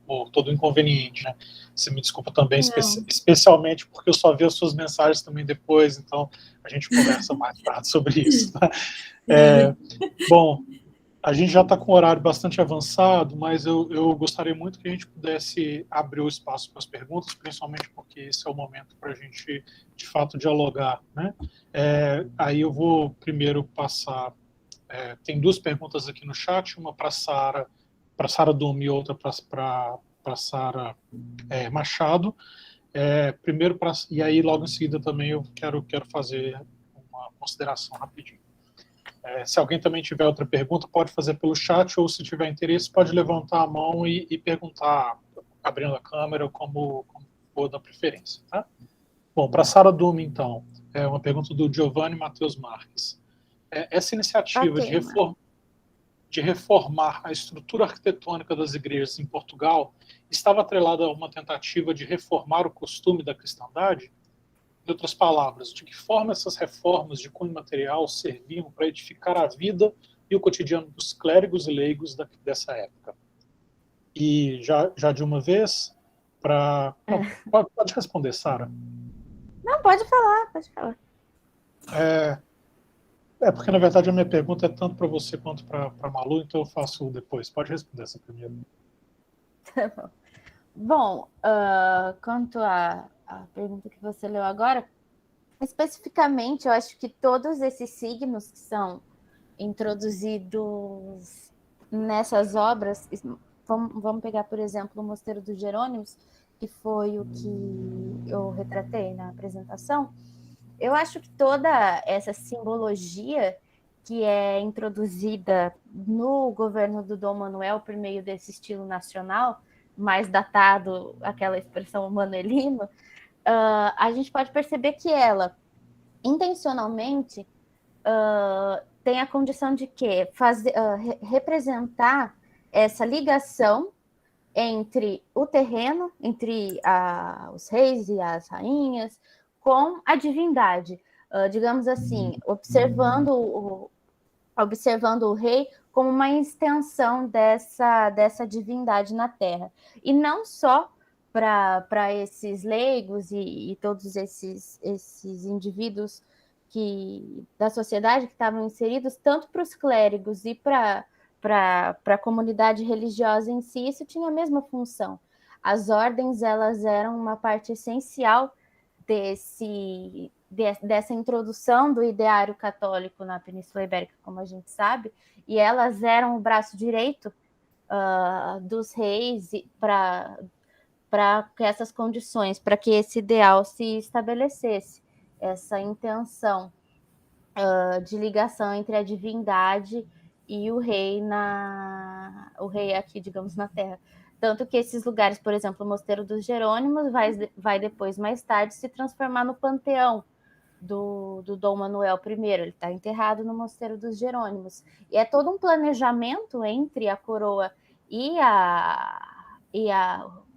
por todo o inconveniente, né? Você me desculpa também, especialmente porque eu só vi as suas mensagens também depois, então a gente conversa mais tarde sobre isso. Tá? Bom, a gente já está com o horário bastante avançado, mas eu gostaria muito que a gente pudesse abrir o espaço para as perguntas, principalmente porque esse é o momento para a gente, de fato, dialogar, né? Aí eu vou primeiro passar... tem duas perguntas aqui no chat, uma para Sara Dumi e outra para Sara Machado. Primeiro, e aí logo em seguida também eu quero fazer uma consideração rapidinho. Se alguém também tiver outra pergunta, pode fazer pelo chat, ou se tiver interesse, pode levantar a mão e perguntar, abrindo a câmera, como for da preferência. Tá? Bom, para Sara Dumi, então, uma pergunta do Giovanni Matheus Marques. Essa iniciativa de reformar a estrutura arquitetônica das igrejas em Portugal estava atrelada a uma tentativa de reformar o costume da cristandade? Em outras palavras, de que forma essas reformas de cunho material serviam para edificar a vida e o cotidiano dos clérigos e leigos dessa época? E já de uma vez, pode responder, Sara. Não, pode falar. Porque na verdade a minha pergunta é tanto para você quanto para a Malu, então eu faço depois. Pode responder essa primeira. Tá bom. Quanto à pergunta que você leu agora, especificamente, eu acho que todos esses signos que são introduzidos nessas obras, vamos pegar, por exemplo, o Mosteiro dos Jerônimos, que foi o que eu retratei na apresentação. Eu acho que toda essa simbologia que é introduzida no governo do Dom Manuel por meio desse estilo nacional, mais datado, aquela expressão manuelino, a gente pode perceber que ela, intencionalmente, tem a condição de quê? Representar essa ligação entre o terreno, entre os reis e as rainhas, com a divindade, digamos assim, observando o rei como uma extensão dessa divindade na Terra. E não só para esses leigos e todos esses indivíduos da sociedade que estavam inseridos, tanto para os clérigos e para a comunidade religiosa em si, isso tinha a mesma função. As ordens, elas eram uma parte essencial dessa introdução do ideário católico na Península Ibérica, como a gente sabe, e elas eram o braço direito dos reis para essas condições, para que esse ideal se estabelecesse, essa intenção de ligação entre a divindade e o rei aqui, digamos, na Terra. Tanto que esses lugares, por exemplo, o Mosteiro dos Jerônimos vai depois, mais tarde, se transformar no panteão do Dom Manuel I. Ele está enterrado no Mosteiro dos Jerônimos. E é todo um planejamento entre a coroa e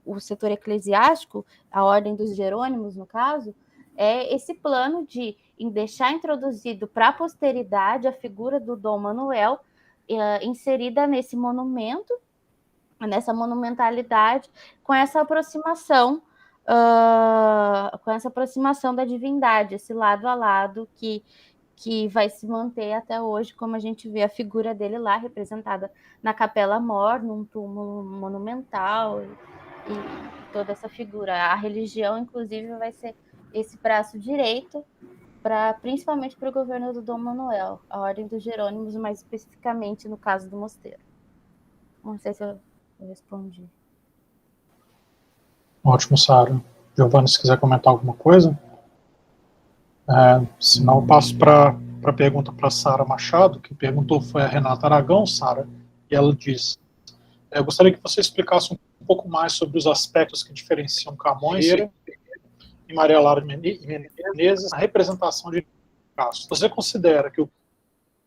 o setor eclesiástico, a Ordem dos Jerônimos, no caso, é esse plano de deixar introduzido para a posteridade a figura do Dom Manuel inserida nesse monumento, nessa monumentalidade, com essa aproximação com essa aproximação da divindade, esse lado a lado que vai se manter até hoje, como a gente vê a figura dele lá representada na Capela Mor, num túmulo monumental, e toda essa figura. A religião, inclusive, vai ser esse braço direito, principalmente para o governo do Dom Manuel, a Ordem dos Jerônimos, mais especificamente no caso do mosteiro. Não sei se eu respondi. Ótimo, Sara. Giovanni, se quiser comentar alguma coisa? Se não, eu passo para a pergunta para Sara Machado, que perguntou foi a Renata Aragão, Sara, e ela diz: eu gostaria que você explicasse um pouco mais sobre os aspectos que diferenciam Camões e Maria Lara Menezes na representação de Castro. Você considera que o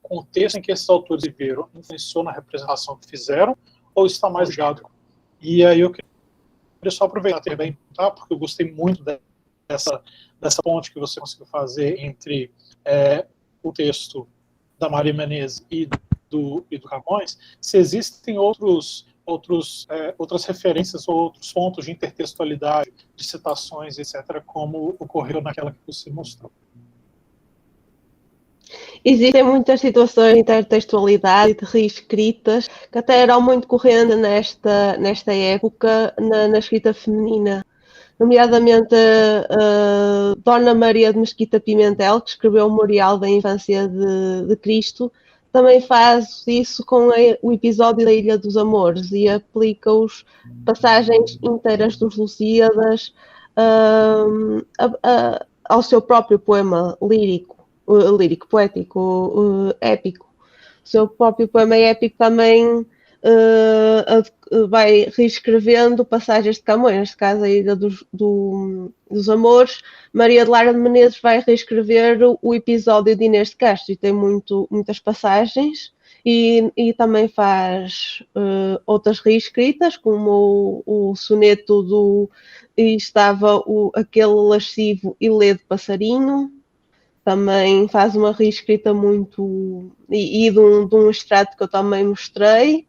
contexto em que esses autores viveram influenciou na representação que fizeram, ou está mais ligado? E aí eu queria só aproveitar também, tá? Porque eu gostei muito dessa ponte que você conseguiu fazer entre o texto da Maria Menezes e do Camões, se existem outras referências ou outros pontos de intertextualidade, de citações, etc., como ocorreu naquela que você mostrou. Existem muitas situações de intertextualidade, de reescritas, que até eram muito correntes nesta época na escrita feminina. Nomeadamente Dona Maria de Mesquita Pimentel, que escreveu o Memorial da Infância de Cristo, também faz isso com o episódio da Ilha dos Amores e aplica-os passagens inteiras dos Lusíadas ao seu próprio poema poético, épico. O seu próprio poema épico também vai reescrevendo passagens de Camões, neste caso a Ilha dos Amores. Maria de Lara de Menezes vai reescrever o episódio de Inês de Castro e tem muitas passagens e também faz outras reescritas, como o soneto do "E estava aquele lascivo e ledo passarinho". Também faz uma reescrita muito... E de um extrato que eu também mostrei,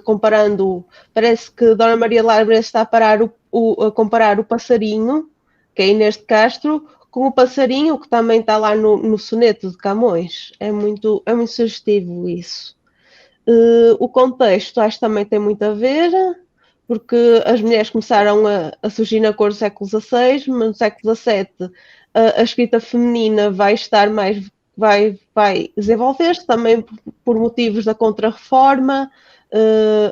comparando... Parece que Dona Maria de Lara Menezes está a comparar o passarinho, que é Inês de Castro, com o passarinho que também está lá no soneto de Camões. É muito sugestivo isso. O contexto acho que também tem muito a ver, porque as mulheres começaram a surgir na cor do século XVI, mas no século XVII a escrita feminina vai desenvolver-se também por motivos da Contra-Reforma.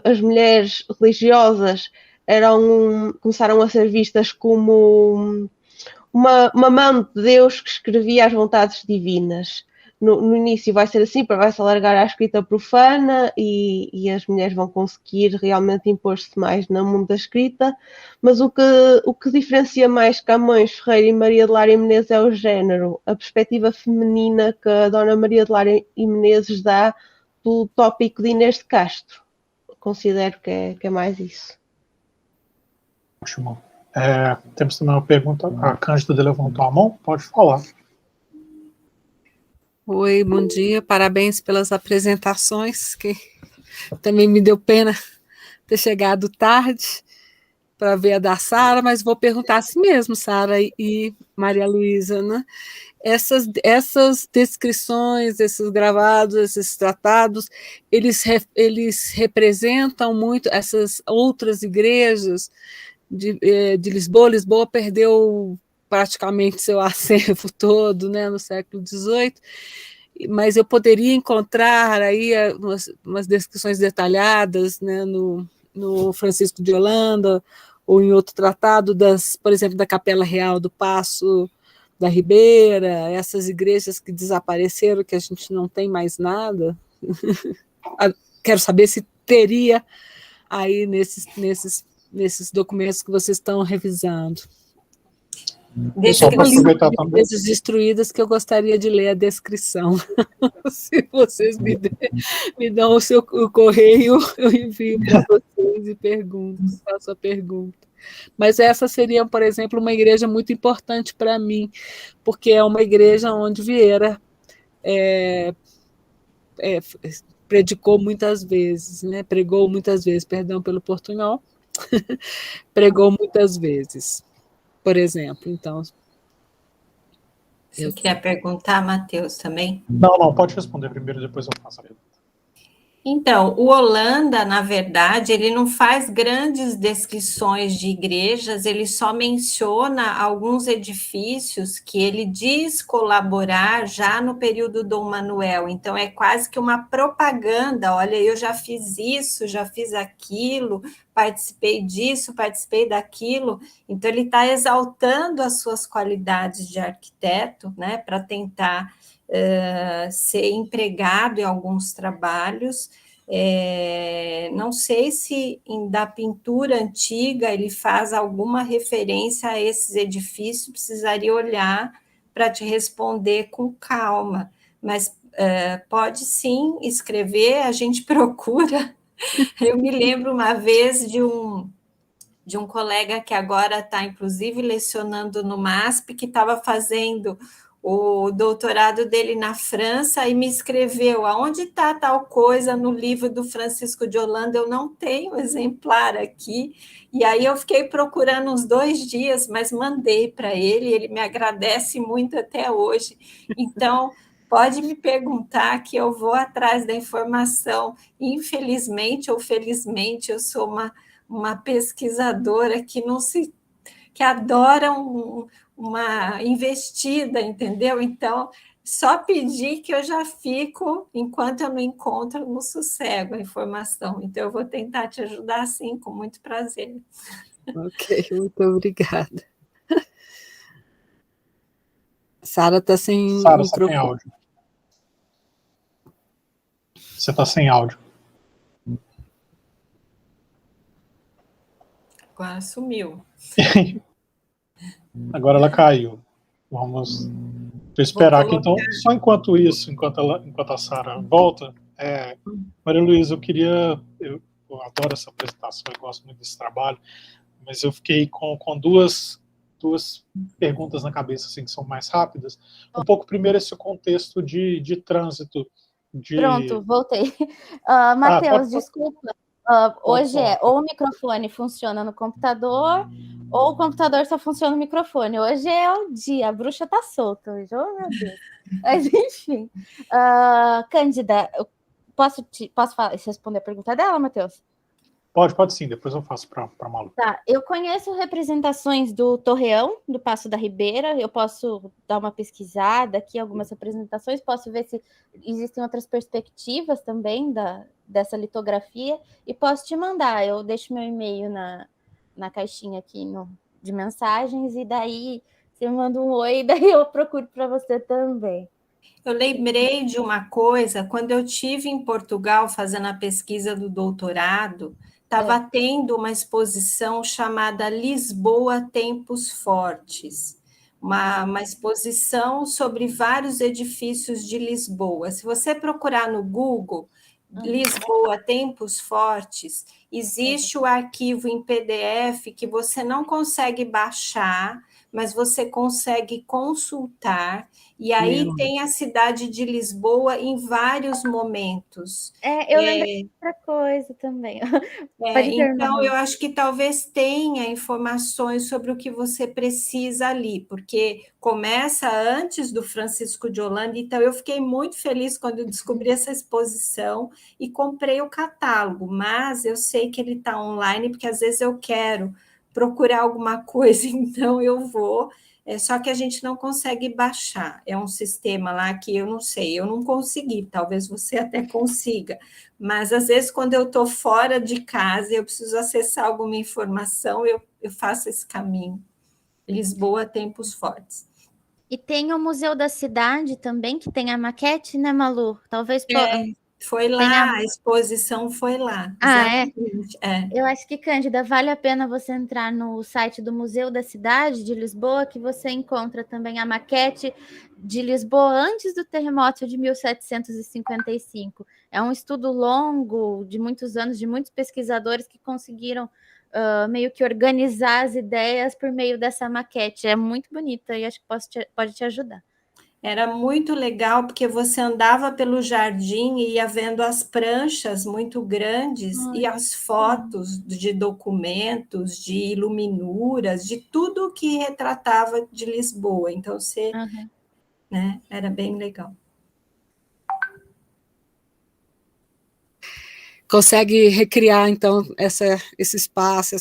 As mulheres religiosas começaram a ser vistas como uma mão de Deus que escrevia as vontades divinas. No início vai ser assim, vai-se alargar à escrita profana e as mulheres vão conseguir realmente impor-se mais no mundo da escrita, mas o que diferencia mais Camões, Ferreira e Maria de Lara e Menezes é o género, a perspectiva feminina que a Dona Maria de Lara e Menezes dá do tópico de Inês de Castro. Considero que é mais isso. Ótimo. Temos também uma pergunta, a Cândida levantou a mão, pode falar. Oi, bom dia, parabéns pelas apresentações, que também me deu pena ter chegado tarde para ver a da Sara, mas vou perguntar assim mesmo, Sara e Maria Luísa, né? Essas descrições, esses gravados, esses tratados, eles representam muito essas outras igrejas de Lisboa. Lisboa perdeu praticamente seu acervo todo, né, no século XVIII, mas eu poderia encontrar aí umas descrições detalhadas, né, no Francisco de Holanda, ou em outro tratado, por exemplo, da Capela Real do Paço da Ribeira, essas igrejas que desapareceram, que a gente não tem mais nada. Quero saber se teria aí nesses documentos que vocês estão revisando. Deixa para aproveitar também. Igrejas destruídas que eu gostaria de ler a descrição. Se vocês me dão o correio, eu envio para vocês e faço a pergunta. Mas essa seria, por exemplo, uma igreja muito importante para mim, porque é uma igreja onde Vieira predicou muitas vezes, né? Pregou muitas vezes, perdão pelo portunhol, pregou muitas vezes, por exemplo. Então, Você queria perguntar, Matheus, também? Não, pode responder primeiro, depois eu faço a pergunta. Então, o Holanda, na verdade, ele não faz grandes descrições de igrejas, ele só menciona alguns edifícios que ele diz colaborar já no período Dom Manuel. Então, é quase que uma propaganda. Olha, eu já fiz isso, já fiz aquilo, participei disso, participei daquilo. Então, ele está exaltando as suas qualidades de arquiteto, né, para tentar ser empregado em alguns trabalhos. Não sei se da pintura antiga ele faz alguma referência a esses edifícios, precisaria olhar para te responder com calma, mas pode sim escrever, a gente procura. Eu me lembro uma vez de um colega que agora está, inclusive, lecionando no MASP, que estava fazendo o doutorado dele na França e me escreveu: aonde está tal coisa no livro do Francisco de Holanda? Eu não tenho exemplar aqui. E aí eu fiquei procurando uns 2 dias, mas mandei para ele, ele me agradece muito até hoje. Então, pode me perguntar que eu vou atrás da informação. Infelizmente ou felizmente, eu sou uma pesquisadora que adora uma investida, entendeu? Então, só pedir que eu já fico, enquanto eu não encontro, no sossego a informação. Então, eu vou tentar te ajudar, sim, com muito prazer. Ok, muito obrigada. Sara está sem Sara, você tem microfone. áudio. Você está sem áudio. Agora sumiu. Agora ela caiu. Vamos esperar aqui. Então, só enquanto isso, enquanto a Sara volta, Maria Luísa, eu adoro essa apresentação, eu gosto muito desse trabalho, mas eu fiquei com duas perguntas na cabeça, assim, que são mais rápidas. Um pouco primeiro esse contexto de trânsito. Pronto, voltei. Matheus, desculpa. Hoje ou o microfone funciona no computador, ou o computador só funciona no microfone. Hoje é o dia, a bruxa tá solta hoje. Oh, meu Deus. Mas, enfim. Cândida, posso responder a pergunta dela, Matheus? Pode sim, depois eu faço para a Malu. Tá, eu conheço representações do Torreão, do Paço da Ribeira, eu posso dar uma pesquisada aqui, algumas representações, posso ver se existem outras perspectivas também dessa litografia, e posso te mandar, eu deixo meu e-mail na caixinha aqui de mensagens, e daí você manda um oi, e daí eu procuro para você também. Eu lembrei de uma coisa, quando eu estive em Portugal fazendo a pesquisa do doutorado, estava tendo uma exposição chamada Lisboa Tempos Fortes, uma exposição sobre vários edifícios de Lisboa. Se você procurar no Google, Lisboa Tempos Fortes, existe o arquivo em PDF que você não consegue baixar, mas você consegue consultar, e aí tem a cidade de Lisboa em vários momentos. Eu lembrei de outra coisa também. Então, eu acho que talvez tenha informações sobre o que você precisa ali, porque começa antes do Francisco de Holanda, então eu fiquei muito feliz quando eu descobri essa exposição e comprei o catálogo, mas eu sei que ele está online, porque às vezes eu quero procurar alguma coisa, então eu vou, só que a gente não consegue baixar, é um sistema lá que eu não sei, eu não consegui, talvez você até consiga, mas às vezes quando eu estou fora de casa e eu preciso acessar alguma informação, eu faço esse caminho. Lisboa, Tempos Fortes. E tem o Museu da Cidade também, que tem a maquete, né, Malu? Talvez... Foi lá, a exposição foi lá. Exatamente. Eu acho que, Cândida, vale a pena você entrar no site do Museu da Cidade de Lisboa, que você encontra também a maquete de Lisboa antes do terremoto de 1755. É um estudo longo, de muitos anos, de muitos pesquisadores que conseguiram meio que organizar as ideias por meio dessa maquete. É muito bonita e acho que pode te ajudar. Era muito legal, porque você andava pelo jardim e ia vendo as pranchas muito grandes e as fotos de documentos, de iluminuras, de tudo que retratava de Lisboa. Então, você, né, era bem legal. Consegue recriar, então, esse espaço,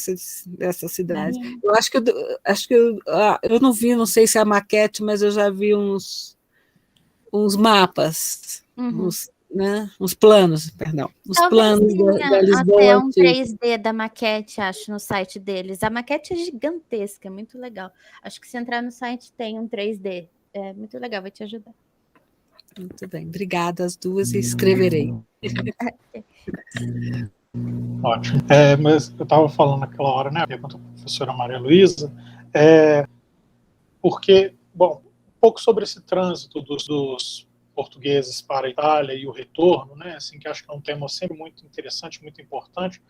essa cidade. Eu acho que eu não vi, não sei se é a maquete, mas eu já vi uns mapas, uns planos, perdão, uns Talvez planos tenha da Lisboa até um antiga. 3D da maquete, acho, no site deles. A maquete é gigantesca, é muito legal. Acho que se entrar no site tem um 3D. É muito legal, vai te ajudar. Muito bem, obrigada as duas e escreverei. Ótimo. Mas eu estava falando naquela hora, né, a pergunta da professora Maria Luísa, porque, bom, um pouco sobre esse trânsito dos portugueses para a Itália e o retorno, né, assim, que acho que é um tema sempre muito interessante, muito importante.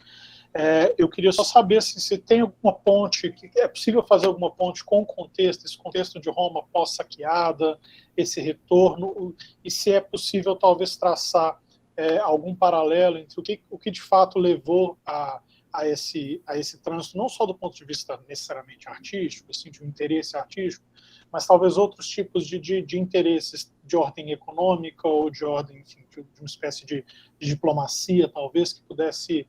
Eu queria só saber se tem alguma ponte, que é possível fazer alguma ponte com o contexto, esse contexto de Roma pós-saqueada, esse retorno, e se é possível talvez traçar algum paralelo entre o que de fato levou a esse trânsito, não só do ponto de vista necessariamente artístico, assim, de um interesse artístico, mas talvez outros tipos de interesses de ordem econômica ou de ordem, enfim, de uma espécie de diplomacia, talvez, que pudesse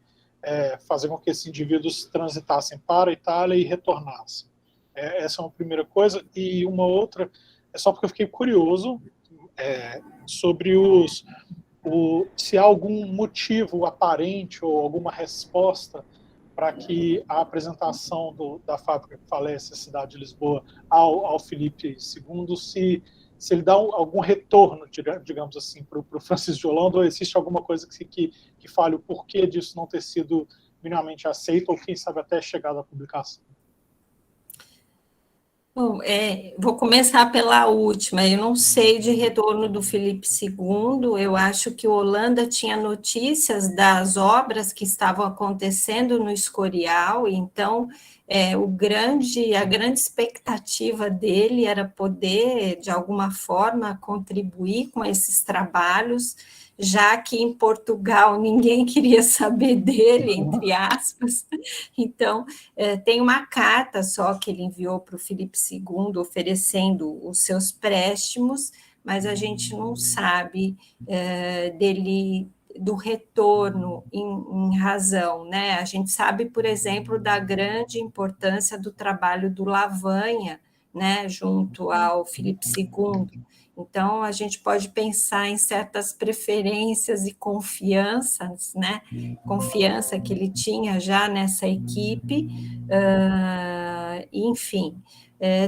fazer com que esses indivíduos transitassem para a Itália e retornassem. Essa é uma primeira coisa. E uma outra, é só porque eu fiquei curioso sobre se há algum motivo aparente ou alguma resposta para que a apresentação da fábrica que falece a cidade de Lisboa ao Filipe II, se ele dá algum retorno, digamos assim, para o Francisco de Holanda, ou existe alguma coisa que fale o porquê disso não ter sido minimamente aceito, ou quem sabe até chegado à publicação. Bom, vou começar pela última. Eu não sei de retorno do Filipe II. Eu acho que Holanda tinha notícias das obras que estavam acontecendo no Escorial, então a grande expectativa dele era poder, de alguma forma, contribuir com esses trabalhos, já que em Portugal ninguém queria saber dele, entre aspas. Então, tem uma carta só que ele enviou para o Filipe II, oferecendo os seus préstimos, mas a gente não sabe do retorno em razão, né? A gente sabe, por exemplo, da grande importância do trabalho do Lavagna, né, junto ao Filipe II. Então, a gente pode pensar em certas preferências e confianças, né? Confiança que ele tinha já nessa equipe, enfim.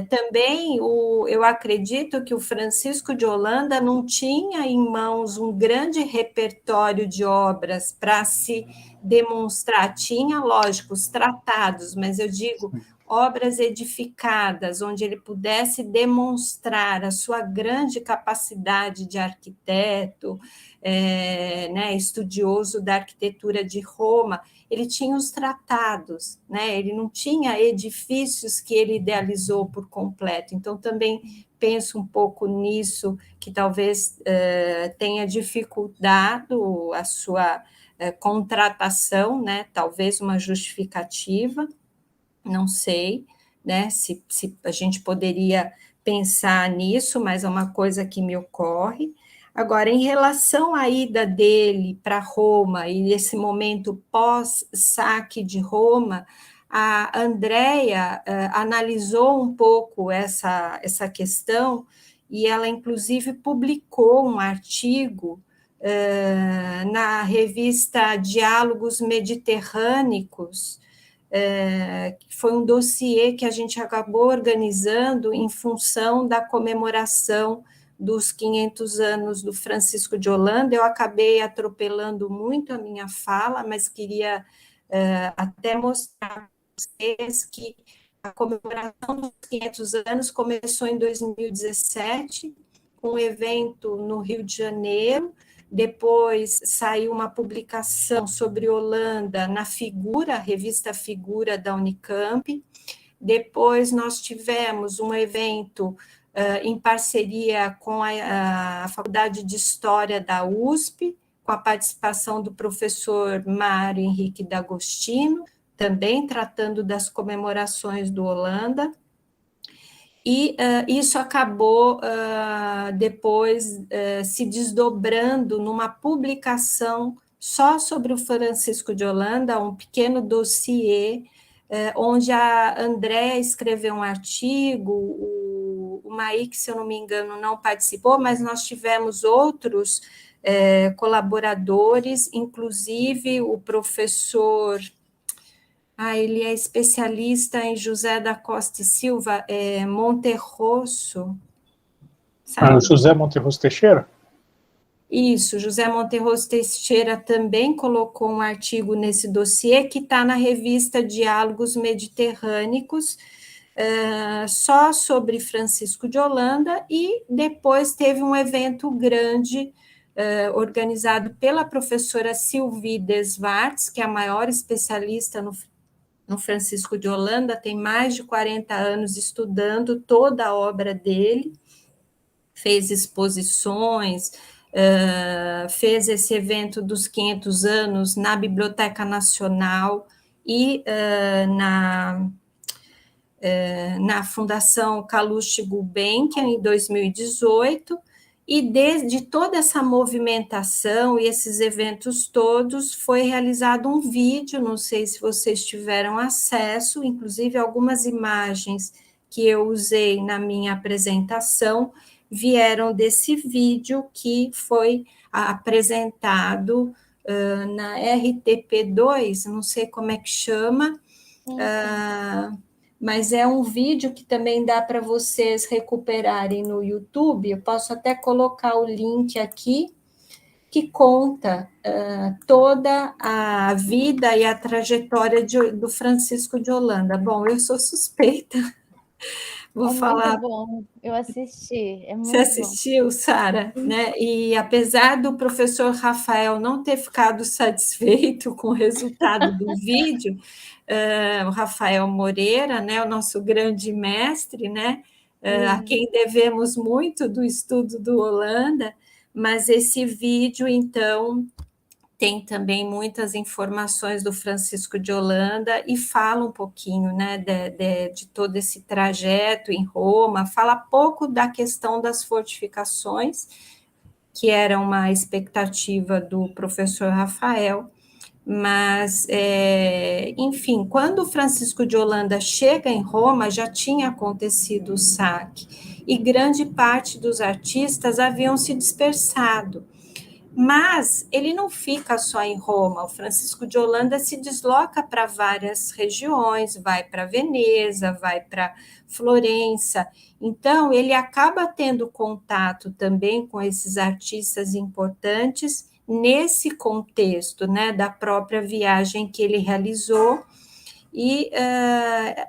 Também eu acredito que o Francisco de Holanda não tinha em mãos um grande repertório de obras para se demonstrar. Tinha, lógico, os tratados, mas eu digo obras edificadas, onde ele pudesse demonstrar a sua grande capacidade de arquiteto, né, estudioso da arquitetura de Roma. Ele tinha os tratados, né? Ele não tinha edifícios que ele idealizou por completo. Então, também penso um pouco nisso, que talvez tenha dificultado a sua contratação, né? Talvez uma justificativa, não sei, né? Se a gente poderia pensar nisso, mas é uma coisa que me ocorre. Agora, em relação à ida dele para Roma e esse momento pós-saque de Roma, a Andrea analisou um pouco essa questão e ela, inclusive, publicou um artigo na revista Diálogos Mediterrâneos, que foi um dossiê que a gente acabou organizando em função da comemoração dos 500 anos do Francisco de Holanda. Eu acabei atropelando muito a minha fala, mas queria até mostrar para vocês que a comemoração dos 500 anos começou em 2017, com um evento no Rio de Janeiro. Depois saiu uma publicação sobre Holanda na Figura, a revista Figura da Unicamp. Depois nós tivemos um evento em parceria com a Faculdade de História da USP, com a participação do professor Mário Henrique D'Agostino, também tratando das comemorações do Holanda. E isso acabou depois se desdobrando numa publicação só sobre o Francisco de Holanda, um pequeno dossiê, onde a Andréa escreveu um artigo, o Maíque, se eu não me engano, não participou, mas nós tivemos outros colaboradores, inclusive o professor... ele é especialista em José da Costa e Silva, Monterroso. Sabe? José Monterroso Teixeira? Isso, José Monterroso Teixeira também colocou um artigo nesse dossiê que está na revista Diálogos Mediterrâneos, só sobre Francisco de Holanda, e depois teve um evento grande organizado pela professora Sylvie Desvartes, que é a maior especialista no Francisco de Holanda, tem mais de 40 anos estudando toda a obra dele, fez exposições, fez esse evento dos 500 anos na Biblioteca Nacional e na Fundação Calouste Gulbenkian, em 2018, e desde toda essa movimentação e esses eventos todos, foi realizado um vídeo, não sei se vocês tiveram acesso, inclusive algumas imagens que eu usei na minha apresentação, vieram desse vídeo que foi apresentado na RTP2, não sei como é que chama, mas é um vídeo que também dá para vocês recuperarem no YouTube. Eu posso até colocar o link aqui, que conta toda a vida e a trajetória do Francisco de Holanda. Bom, eu sou suspeita. Vou falar. Muito bom, eu assisti. É muito Você assistiu, Sara? Né? E apesar do professor Rafael não ter ficado satisfeito com o resultado do vídeo, o Rafael Moreira, né, o nosso grande mestre, né, a quem devemos muito do estudo do Holanda, mas esse vídeo, então, tem também muitas informações do Francisco de Holanda e fala um pouquinho, né, de todo esse trajeto em Roma, fala pouco da questão das fortificações, que era uma expectativa do professor Rafael, mas, enfim, quando o Francisco de Holanda chega em Roma, já tinha acontecido o saque, e grande parte dos artistas haviam se dispersado. Mas ele não fica só em Roma, o Francisco de Holanda se desloca para várias regiões, vai para Veneza, vai para Florença, então ele acaba tendo contato também com esses artistas importantes nesse contexto, né, da própria viagem que ele realizou, e,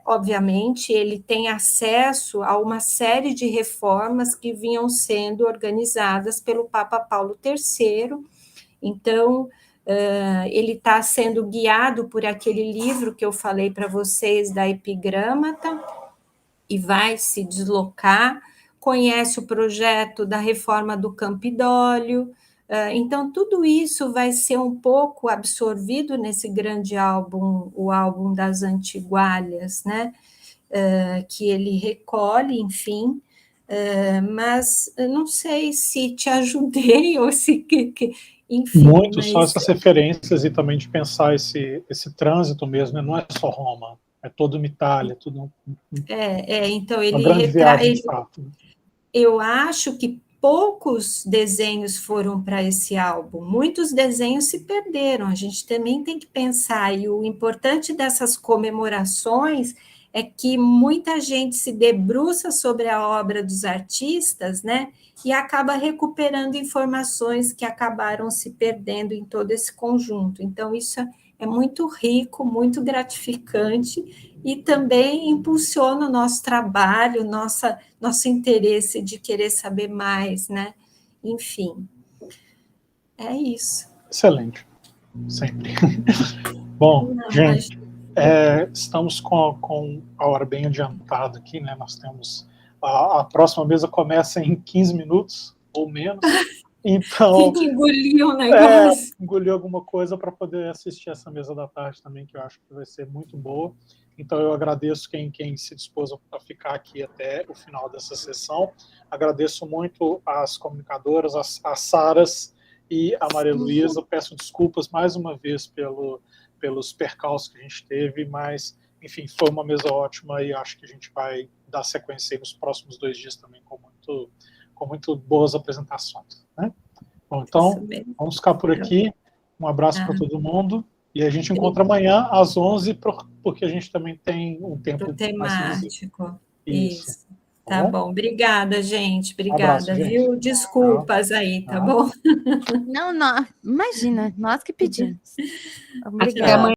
obviamente, ele tem acesso a uma série de reformas que vinham sendo organizadas pelo Papa Paulo III, então, ele está sendo guiado por aquele livro que eu falei para vocês, da Epigramata, e vai se deslocar, conhece o projeto da reforma do Campidoglio, então, tudo isso vai ser um pouco absorvido nesse grande álbum, o álbum das Antigualhas, né? Que ele recolhe, enfim, mas não sei se te ajudei ou se... enfim. Muito, mas... só essas referências e também de pensar esse trânsito mesmo, né? Não é só Roma, é toda uma Itália, tudo então ele uma grande viagem de fato. Eu acho que poucos desenhos foram para esse álbum, muitos desenhos se perderam, a gente também tem que pensar, e o importante dessas comemorações é que muita gente se debruça sobre a obra dos artistas, né, e acaba recuperando informações que acabaram se perdendo em todo esse conjunto, então isso é muito rico, muito gratificante, e também impulsiona o nosso trabalho, nosso interesse de querer saber mais, né? Enfim, é isso. Excelente, sempre. Bom, gente, estamos com a hora bem adiantada aqui, né? Nós temos a próxima mesa começa em 15 minutos ou menos. Então, tem que engolir o negócio. Engolir alguma coisa para poder assistir essa mesa da tarde também, que eu acho que vai ser muito boa. Então, eu agradeço quem se dispôs a ficar aqui até o final dessa sessão. Agradeço muito as comunicadoras, as Saras e a Maria Luísa. Peço desculpas mais uma vez pelos percalços que a gente teve, mas, enfim, foi uma mesa ótima e acho que a gente vai dar sequência aí nos próximos 2 dias também com muito boas apresentações, né? Bom, então, vamos ficar por aqui. Um abraço para todo mundo. E a gente encontra amanhã às 11, porque a gente também tem um tempo temático. Isso. Tá bom. Obrigada, gente. Obrigada, abraço, viu? gente. Desculpas aí, tá bom? Não, imagina, nós que pedimos. Até amanhã.